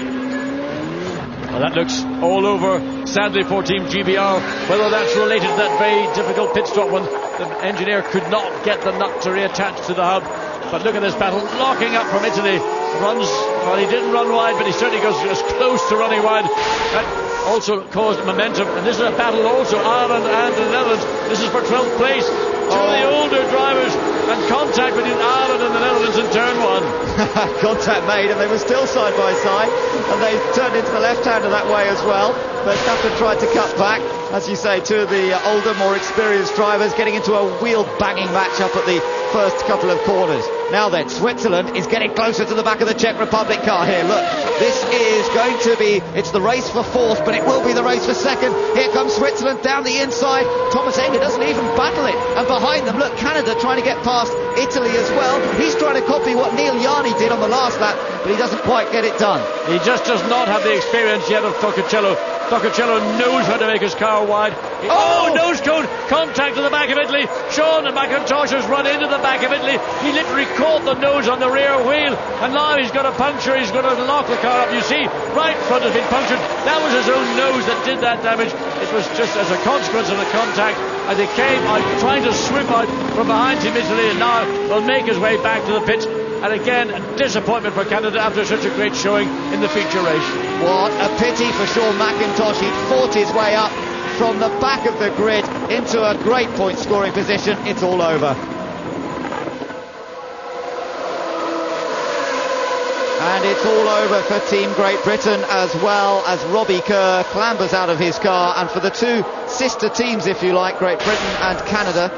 Well, that looks all over, sadly, for Team GBR. Whether that's related to that very difficult pit stop when the engineer could not get the nut to reattach to the hub. But look at this battle, locking up from Italy. Runs, well, he didn't run wide, but he certainly goes as close to running wide. That also caused momentum, and this is a battle also, Ireland and the Netherlands. This is for 12th place. Two of the older drivers, and contact between Ireland and the Netherlands in turn 1. Contact made, and they were still side by side, and they turned into the left-hander that way as well. Verstappen tried to cut back. As you say, two of the older, more experienced drivers getting into a wheel-banging match up at the first couple of corners. Now then, Switzerland is getting closer to the back of the Czech Republic car here. Look, this is going to be, it's the race for 4th, but it will be the race for 2nd. Here comes Switzerland down the inside. Thomas Enger doesn't even battle it. And behind them, look, Canada trying to get past Italy as well. He's trying to copy what Neil Jarni did on the last lap, but he doesn't quite get it done. He just does not have the experience yet of Tocacello. Tocacello knows how to make his car wide. Nose cone, contact to the back of Italy. Sean McIntosh has run into the back of Italy. He literally caught the nose on the rear wheel, and now he's got a puncture. He's going to lock the car up. You see, right front has been punctured. That was his own nose that did that damage. It was just as a consequence of the contact, and he came out trying to swim out from behind Team Italy, and now will make his way back to the pits. And again, a disappointment for Canada after such a great showing in the feature race. What a pity for Sean McIntosh. He'd fought his way up from the back of the grid into a great point scoring position. It's all over. And it's all over for Team Great Britain, as well as Robbie Kerr clambers out of his car. And for the two sister teams, if you like, Great Britain and Canada,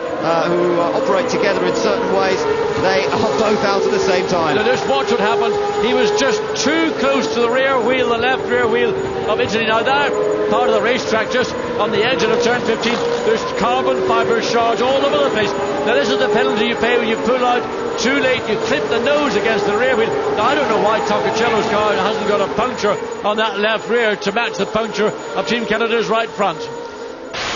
who operate together in certain ways, they are both out at the same time. Now just watch what happened. He was just too close to the rear wheel, the left rear wheel of Italy. Now that part of the racetrack, just on the edge of the turn 15, there's carbon fibre shards all over the place. Now this is the penalty you pay when you pull out too late. You clip the nose against the rear wheel. Now I don't know why Tocacello's car hasn't got a puncture on that left rear to match the puncture of Team Canada's right front.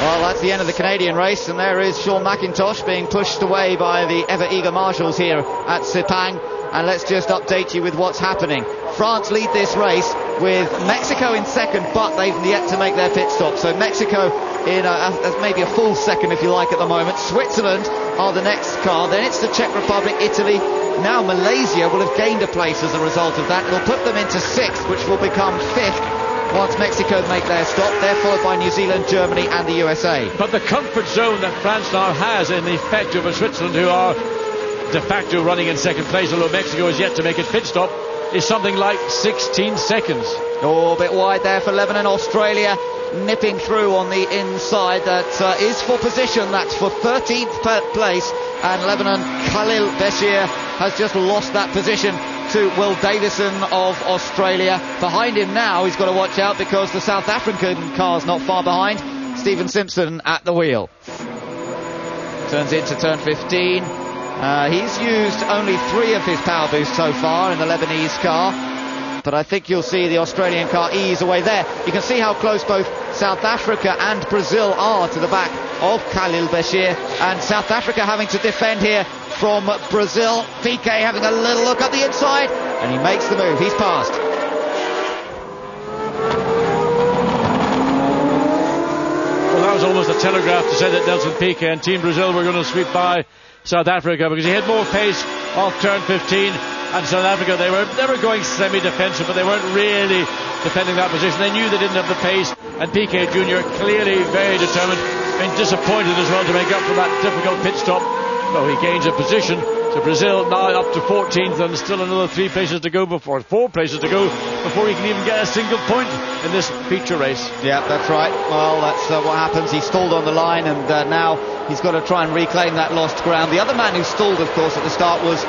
Well, that's the end of the Canadian race, and there is Sean McIntosh being pushed away by the ever-eager marshals here at Sepang. And let's just update you with what's happening. France lead this race with Mexico in second, but they've yet to make their pit stop. So Mexico in maybe a full second, if you like, at the moment. Switzerland are the next car. Then it's the Czech Republic, Italy. Now Malaysia will have gained a place as a result of that. It'll put them into 6th, which will become 5th. Once Mexico make their stop, they're followed by New Zealand, Germany and the USA. But the comfort zone that France now has in effect over Switzerland, who are de facto running in second place, although Mexico is yet to make its pit stop, is something like 16 seconds. Oh, a bit wide there for Lebanon. Australia nipping through on the inside. That is for position. That's for 13th place. And Lebanon, Khalil Bashir has just lost that position to Will Davison of Australia. Behind him now, he's got to watch out because the South African car's not far behind. Stephen Simpson at the wheel. Turns into turn 15. He's used only 3 of his power boosts so far in the Lebanese car, but I think you'll see the Australian car ease away there. You can see how close both South Africa and Brazil are to the back of Khalil Bashir, and South Africa having to defend here from Brazil. Piquet having a little look at the inside, and he makes the move. He's passed. Well, that was almost a telegraph to say that Nelson Piquet and Team Brazil were going to sweep by South Africa, because he had more pace off turn 15, and South Africa, they were going semi-defensive, but they weren't really defending that position. They knew they didn't have the pace, and Piquet Jr. clearly very determined, and disappointed as well to make up for that difficult pit stop. So he gains a position. So Brazil now up to 14th, and still another 4 places to go before he can even get a single point in this feature race. Yeah, that's right. Well, that's what happens. He stalled on the line, and now he's got to try and reclaim that lost ground. The other man who stalled, of course, at the start was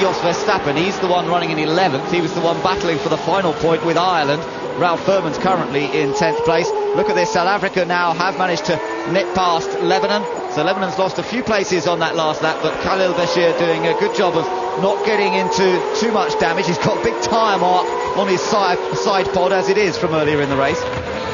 Jos Verstappen. He's the one running in 11th. He was the one battling for the final point with Ireland. Ralph Furman's currently in 10th place. Look at this, South Africa now have managed to nip past Lebanon. So Lebanon's lost a few places on that last lap, but Khalil Bashir doing a good job of not getting into too much damage. He's got a big tyre mark on his side pod, as it is from earlier in the race.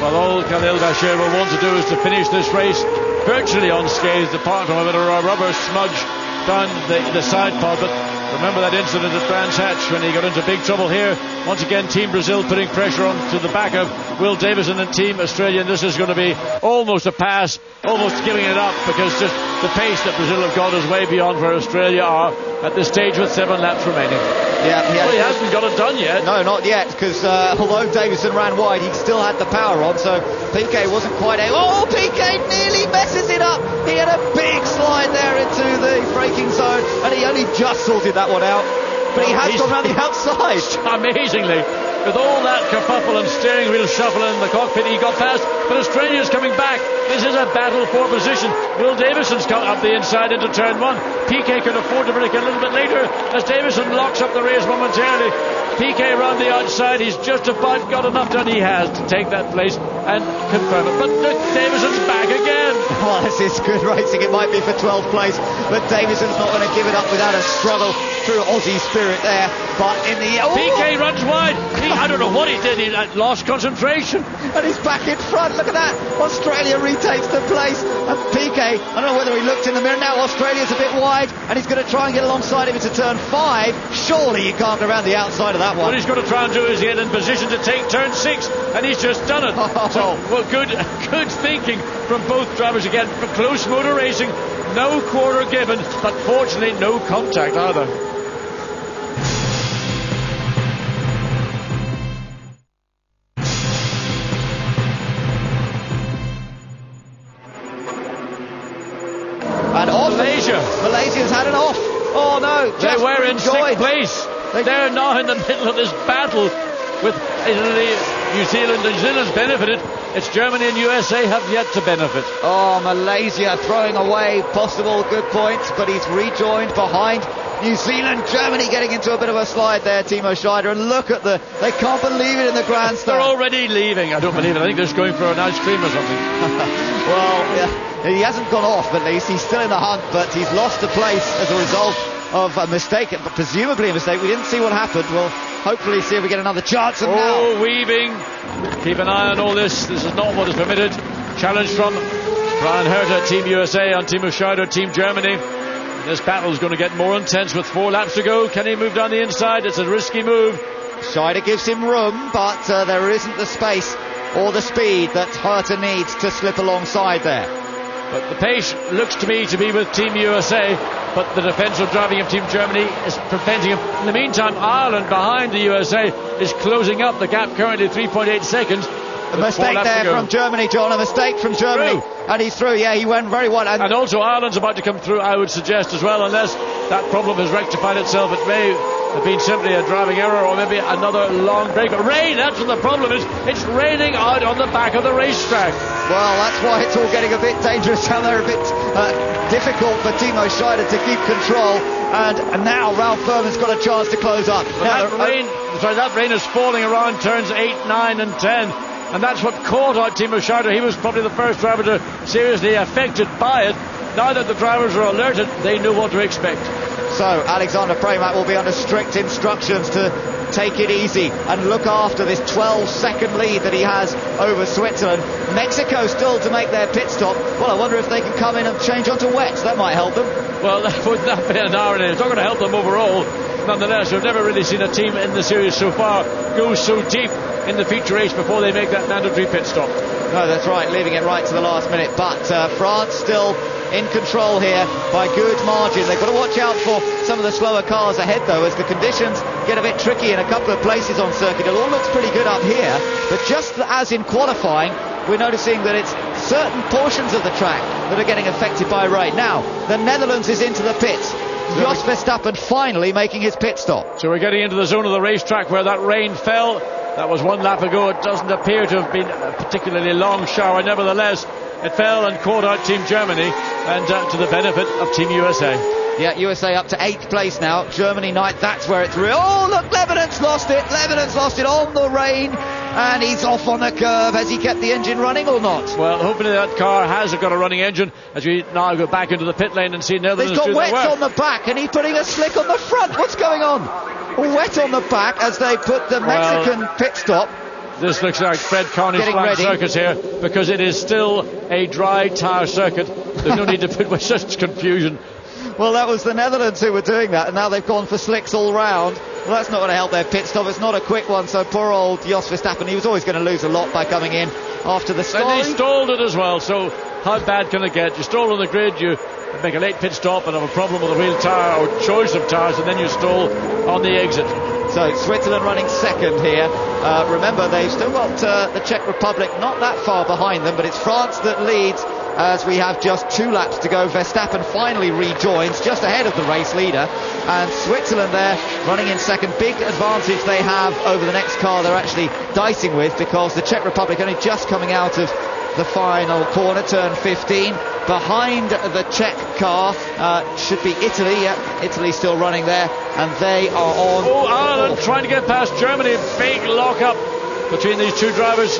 Well, all Khalil Bashir will want to do is to finish this race virtually unscathed, apart from a bit of a rubber smudge down the side pod. But remember that incident at Brands Hatch when he got into big trouble here. Once again, Team Brazil putting pressure on to the back of Will Davison and Team Australia, and this is going to be almost a pass, almost giving it up, because just the pace that Brazil have got is way beyond where Australia are at this stage with 7 laps remaining. Yeah, well, he hasn't got it done yet. No, not yet, because although Davison ran wide, he still had the power on, so Piquet wasn't quite able. Oh, Piquet nearly messes it up. He had a big slide there into the braking zone, and he only just sorted that one out. But he has gone around the outside. Amazingly, with all that kerfuffle and steering wheel shuffle in the cockpit, he got past. But Australia's coming back. This is a battle for position. Will Davison's come up the inside into turn 1. Piquet could afford to break a little bit later as Davison locks up the race momentarily. Piquet around the outside. He's just about got enough done. He has to take that place and confirm it. But look, Davison's back again. Well, this is good racing. It might be for 12th place, but Davison's not going to give it up without a struggle through Aussie spirit there. But in the Piquet runs wide. I don't know what he did. He lost concentration, and he's back in front. Look at that. Australia retakes the place, and Piquet, I don't know whether he looked in the mirror. Now Australia's a bit wide, and he's going to try and get alongside him into turn 5. Surely you can't go around the outside of that one. What he's going to try and do is get in position to take turn 6, and he's just done it. So, well, good thinking from both drivers again. For close motor racing, no quarter given, but fortunately no contact either. And off. Malaysia's had it off. Oh no, they were in 6th place. They're now in the middle of this battle with Italy, New Zealand. New Zealand's benefited. It's Germany and USA have yet to benefit. Oh, Malaysia throwing away possible good points, but he's rejoined behind New Zealand. Germany getting into a bit of a slide there, Timo Scheider, and look at they can't believe it in the grandstand. They're already leaving. I don't believe it. I think they're just going for an ice cream or something. Well, yeah, he hasn't gone off, at least. He's still in the hunt, but he's lost a place as a result of a mistake, but presumably a mistake. We didn't see what happened. We'll hopefully see if we get another chance. And now weaving. Keep an eye on all this. This is not what is permitted. Challenge from Brian Herta, Team USA, on Timo Scheider, Team Germany. This battle is going to get more intense with 4 laps to go. Can he move down the inside? It's a risky move. Scheider gives him room, but there isn't the space or the speed that Herta needs to slip alongside there. But the pace looks to me to be with Team USA, but the defensive driving of Team Germany is preventing him. In the meantime, Ireland behind the USA is closing up the gap, currently 3.8 seconds. A mistake there from Germany, John. A mistake from Germany. And he's through. Yeah, he went very wide. And also Ireland's about to come through, I would suggest, as well, unless that problem has rectified itself. It may have been simply a driving error, or maybe another long break. But rain, that's what the problem is. It's raining out on the back of the racetrack. Well, that's why it's all getting a bit dangerous down there, a bit difficult for Timo Scheider to keep control. And now Ralph Furman's got a chance to close up. Now, that rain is falling around turns 8, 9 and 10. And that's what caught out Timo Scheider. He was probably the first driver to seriously affected by it. Now that the drivers are alerted, they know what to expect. So Alexander Premat will be under strict instructions to take it easy and look after this 12-second lead that he has over Switzerland. Mexico still to make their pit stop. Well, I wonder if they can come in and change onto wets. That might help them. Well, that would not be an irony. It's not going to help them overall. Nonetheless, we've never really seen a team in the series so far go so deep in the feature race before they make that mandatory pit stop. No, that's right, leaving it right to the last minute. But France still in control here by good margin. They've got to watch out for some of the slower cars ahead, though, as the conditions get a bit tricky in a couple of places on circuit. It all looks pretty good up here, but just as in qualifying, we're noticing that it's certain portions of the track that are getting affected by rain. Now, the Netherlands is into the pits. Jos Verstappen finally making his pit stop. So we're getting into the zone of the racetrack where that rain fell. That was one lap ago. It doesn't appear to have been a particularly long shower. Nevertheless, it fell and caught out Team Germany, and to the benefit of Team USA. Yeah, USA up to 8th place now. Germany 9th. That's where it's real. Oh, look, Levenon's lost it. Levenon's lost it on the rain, and he's off on the curve. Has he kept the engine running or not? Well, hopefully that car has got a running engine as we now go back into the pit lane and see Netherlands. He's got wets on the back, and he's putting a slick on the front. What's going on? Wet on the back as they put the Mexican pit stop. This looks like Fred Carney's flying circus here, because it is still a dry tyre circuit. There's no need to put with such confusion. Well, that was the Netherlands who were doing that, and now they've gone for slicks all round. Well, that's not going to help their pit stop. It's not a quick one, so poor old Jos Verstappen, he was always going to lose a lot by coming in after the stall. And they stalled it as well, so how bad can it get? You stall on the grid, you make a late pit stop and have a problem with the wheel tyre or choice of tyres, and then you stall on the exit. So Switzerland running second here. Remember, they've still got the Czech Republic not that far behind them, but it's France that leads as we have just 2 laps to go. Verstappen finally rejoins just ahead of the race leader, and Switzerland there running in second. Big advantage they have over the next car they're actually dicing with, because the Czech Republic only just coming out of the final corner, turn 15. Behind the Czech car should be Italy. Yeah, Italy still running there, and they are on. Oh, Ireland trying to get past Germany. Big lock-up between these two drivers.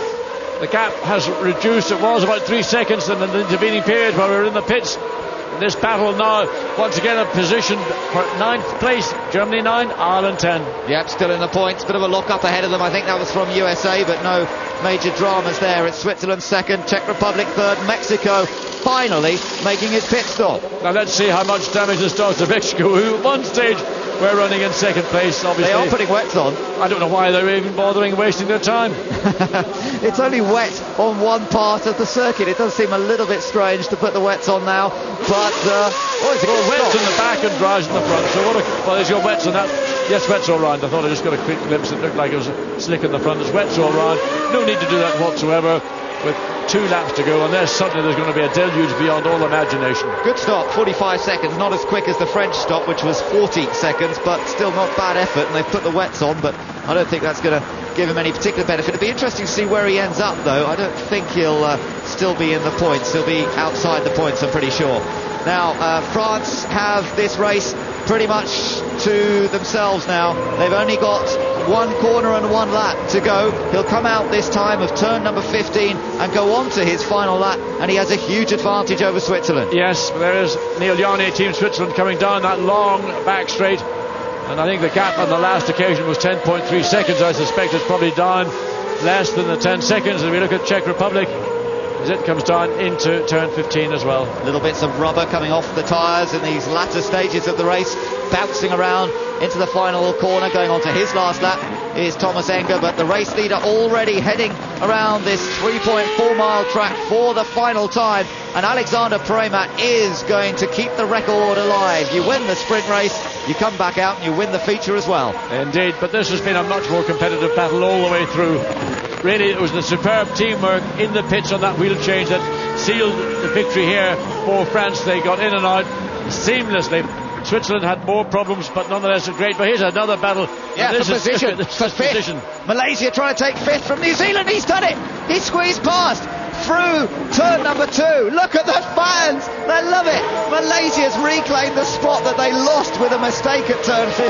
The gap has reduced. It was about 3 seconds in the intervening period while we were in the pits. In this battle now, once again, a position for 9th place. Germany 9, Ireland 10. Yep, still in the points. Bit of a lock-up ahead of them. I think that was from USA, but no major dramas there. It's Switzerland second, Czech Republic third, Mexico finally making his pit stop. Now let's see how much damage this does to Mexico, who at one stage were running in second place. Obviously, they are putting wets on. I don't know why they're even bothering wasting their time. It's only wet on one part of the circuit. It does seem a little bit strange to put the wets on now, but wets in the back and dries in the front. So well, there's your wets on that. Yes, wets all round. I thought I just got a quick glimpse. It looked like it was slick in the front. There's wets all round. No need to do that whatsoever. With 2 laps to go, and suddenly there's going to be a deluge beyond all imagination. Good stop, 45 seconds, not as quick as the French stop, which was 40 seconds, but still not bad effort, and they've put the wets on, but I don't think that's going to give him any particular benefit. It'll be interesting to see where he ends up, though. I don't think he'll still be in the points. He'll be outside the points, I'm pretty sure. Now, France have this race pretty much to themselves now. They've only got 1 corner and 1 lap to go. He'll come out this time of turn number 15 and go on to his final lap, and he has a huge advantage over Switzerland. Yes, there is Neil Yarnier, Team Switzerland, coming down that long back straight, and I think the gap on the last occasion was 10.3 seconds. I suspect it's probably down less than the 10 seconds as we look at Czech Republic, as it comes down into turn 15 as well. Little bits of rubber coming off the tyres in these latter stages of the race, bouncing around into the final corner. Going on to his last lap is Thomas Enger, but the race leader already heading around this 3.4 mile track for the final time, and Alexander Premat is going to keep the record alive. You win the sprint race, you come back out and you win the feature as well. Indeed, but this has been a much more competitive battle all the way through. Really, it was the superb teamwork in the pits on that wheel change that sealed the victory here for France. They got in and out seamlessly. Switzerland had more problems, but nonetheless a great. But here's another battle. Yeah, this for position. For fifth. Position. Malaysia trying to take 5th from New Zealand. He's done it. He squeezed past through turn number 2. Look at the fans. They love it. Malaysia's reclaimed the spot that they lost with a mistake at turn 15.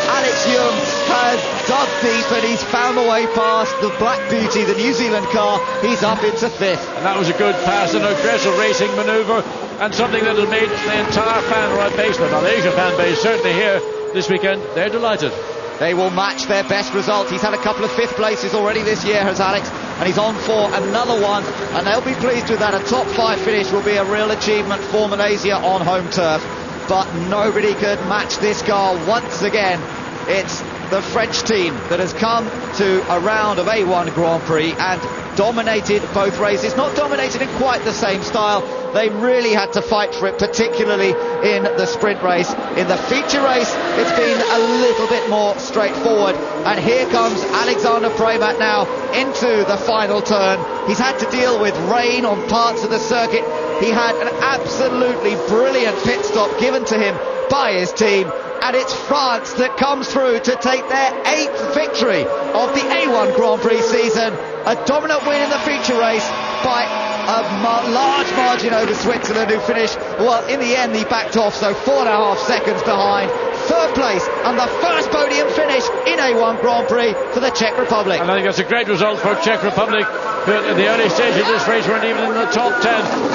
Alex Young has dug deep and he's found a way past the Black Beauty, the New Zealand car. He's up into 5th. And that was a good pass, an aggressive racing manoeuvre. and something that has made the entire fan base, the Malaysia fan base, certainly here this weekend, they're delighted. They will match their best result. He's had a couple of fifth places already this year, has Alex, and he's on for another one, and they'll be pleased with that. A top 5 finish will be a real achievement for Malaysia on home turf, but nobody could match this car once again. It's the French team that has come to a round of A1 Grand Prix and dominated both races. Not dominated in quite the same style. They really had to fight for it, particularly in the sprint race. In the feature race, it's been a little bit more straightforward. And here comes Alexander Premat now into the final turn. He's had to deal with rain on parts of the circuit. He had an absolutely brilliant pit stop given to him by his team. And it's France that comes through to take their 8th victory of the A1 Grand Prix season. A dominant win in the feature race by a large margin over Switzerland, who finished, well, in the end, he backed off, so 4.5 seconds behind. 3rd place and the first podium finish in A1 Grand Prix for the Czech Republic. And I think that's a great result for Czech Republic, who at the early stage of this race weren't even in the top 10.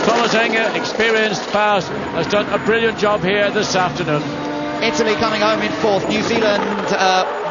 Thomas Enger, experienced, fast, has done a brilliant job here this afternoon. Italy coming home in 4th. New Zealand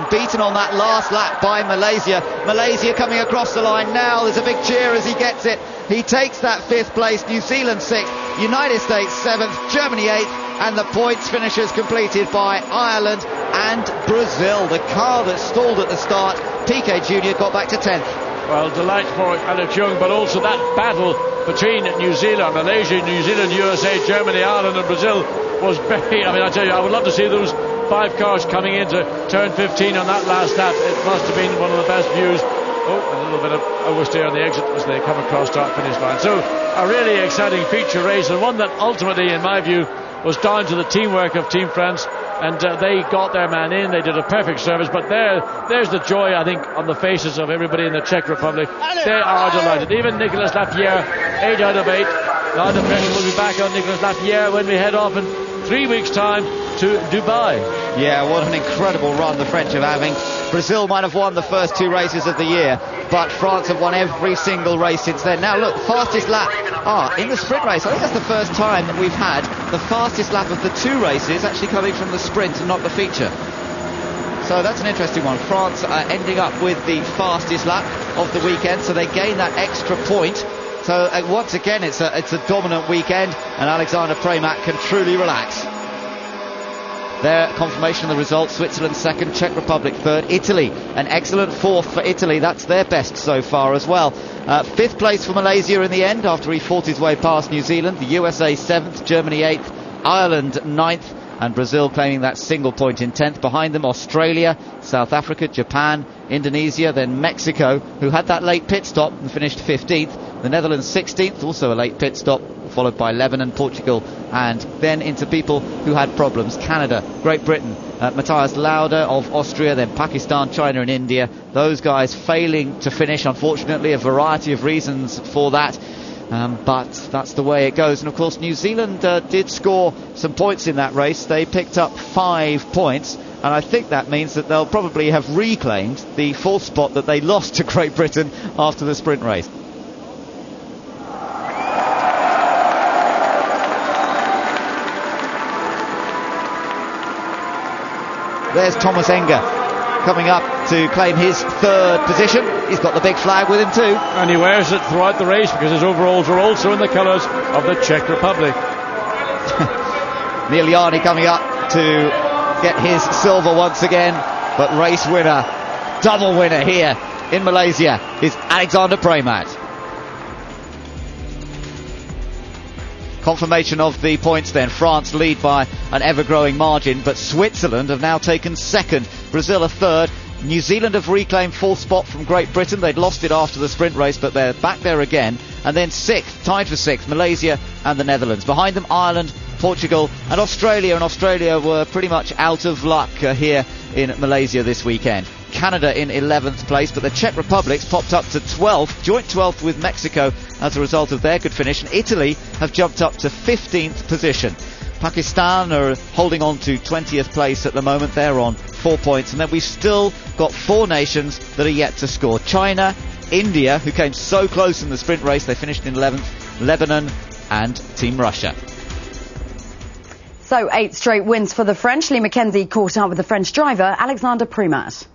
beaten on that last lap by Malaysia. Malaysia coming across the line now. There's a big cheer as he gets it. He takes that 5th place. New Zealand 6th. United States 7th. Germany 8th. And the points finishes completed by Ireland and Brazil. The car that stalled at the start, Piquet Jr. got back to 10th. Well, delight for Alex Young, but also that battle between New Zealand, Malaysia, New Zealand, USA, Germany, Ireland and Brazil was very, I tell you, I would love to see those 5 cars coming into turn 15 on that last lap. It must have been one of the best views. Oh, a little bit of oversteer on the exit as they come across start-finish line. So, a really exciting feature race, and one that ultimately, in my view, was down to the teamwork of Team France, and they got their man in. They did a perfect service, but there's the joy, I think, on the faces of everybody in the Czech Republic. They are delighted. Even Nicolas Lapierre, 8 out of 8. Now the pressure will be back on Nicolas Lapierre when we head off in 3 weeks' time to Dubai. Yeah, what an incredible run the French are having. Brazil might have won the first 2 races of the year, but France have won every single race since then. Now look, fastest lap in the sprint race. I think that's the first time that we've had the fastest lap of the 2 races actually coming from the sprint and not the feature. So that's an interesting one. France are ending up with the fastest lap of the weekend, so they gain that extra point. So once again, it's a dominant weekend, and Alexander Premat can truly relax. Their confirmation of the results: Switzerland 2nd, Czech Republic 3rd, Italy an excellent 4th for Italy. That's their best so far as well. 5th place for Malaysia in the end after he fought his way past New Zealand. The USA 7th, Germany 8th, Ireland 9th, and Brazil claiming that single point in 10th. Behind them, Australia, South Africa, Japan, Indonesia, then Mexico, who had that late pit stop and finished 15th. The Netherlands 16th, also a late pit stop, followed by Lebanon, Portugal, and then into people who had problems: Canada, Great Britain, Matthias Lauda of Austria, then Pakistan, China and India. Those guys failing to finish, unfortunately, a variety of reasons for that. But that's the way it goes. And of course New Zealand did score some points in that race. They picked up 5 points, and I think that means that they'll probably have reclaimed the 4th spot that they lost to Great Britain after the sprint race. There's Thomas Enger coming up to claim his 3rd position. He's got the big flag with him too. And he wears it throughout the race because his overalls are also in the colours of the Czech Republic. Neil Yarny coming up to get his silver once again. But race winner, double winner here in Malaysia is Alexander Premat. Confirmation of the points then. France lead by an ever-growing margin, but Switzerland have now taken 2nd, Brazil are 3rd, New Zealand have reclaimed 4th spot from Great Britain. They'd lost it after the sprint race, but they're back there again. And then 6th, tied for 6th, Malaysia and the Netherlands. Behind them, Ireland, Portugal and Australia. And Australia were pretty much out of luck here in Malaysia this weekend. Canada in 11th place, but the Czech Republic's popped up to 12th, joint 12th with Mexico as a result of their good finish, and Italy have jumped up to 15th position. Pakistan are holding on to 20th place at the moment. They're on 4 points, and then we've still got 4 nations that are yet to score. China, India, who came so close in the sprint race, they finished in 11th, Lebanon and Team Russia. So 8 straight wins for the French. Lee Mackenzie caught up with the French driver, Alexander Primat.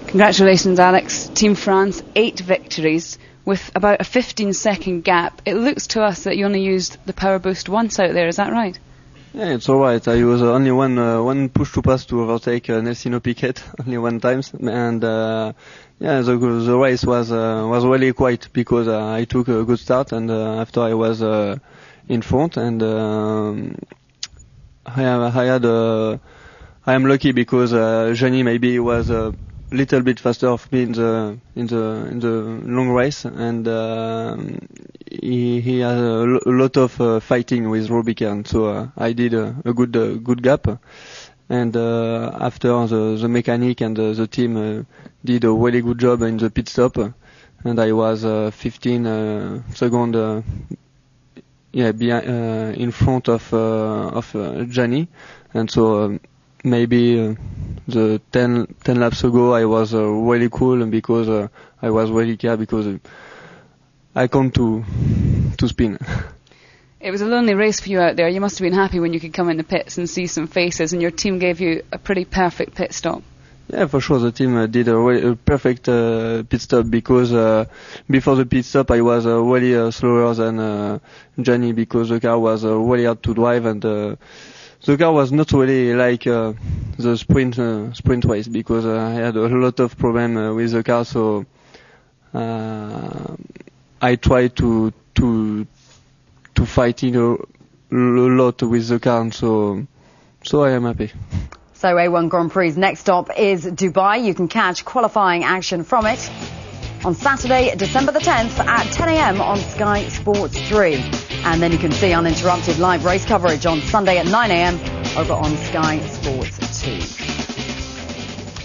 Congratulations, Alex. Team France, 8 victories with about a 15-second gap. It looks to us that you only used the power boost once out there, is that right? Yeah, it's alright. I was only one push to pass to overtake Nelsino Piquet, only one time, and the race was really quiet because I took a good start, and after I was in front, and I am lucky because Gianni maybe was a little bit faster of me in the long race, and he had a lot of fighting with Robican, so I did a good gap, and after the mechanic and the team did a really good job in the pit stop, and I was 15 seconds in front of Gianni, and so maybe the 10 laps ago I was really cool because I was really care because I come to spin. It was a lonely race for you out there. You must have been happy when you could come in the pits and see some faces, and your team gave you a pretty perfect pit stop. Yeah, for sure. The team did a perfect pit stop because before the pit stop I was really slower than Gianni because the car was really hard to drive, and the car was not really like the sprint race because I had a lot of problem with the car, so I tried to fight a lot with the car, so I am happy. So A1 Grand Prix's next stop is Dubai. You can catch qualifying action from it on Saturday, December the 10th at 10 a.m. on Sky Sports 3. And then you can see uninterrupted live race coverage on Sunday at 9 a.m. over on Sky Sports 2.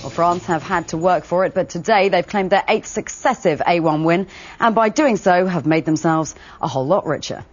Well, France have had to work for it, but today they've claimed their 8th successive A1 win, and by doing so have made themselves a whole lot richer.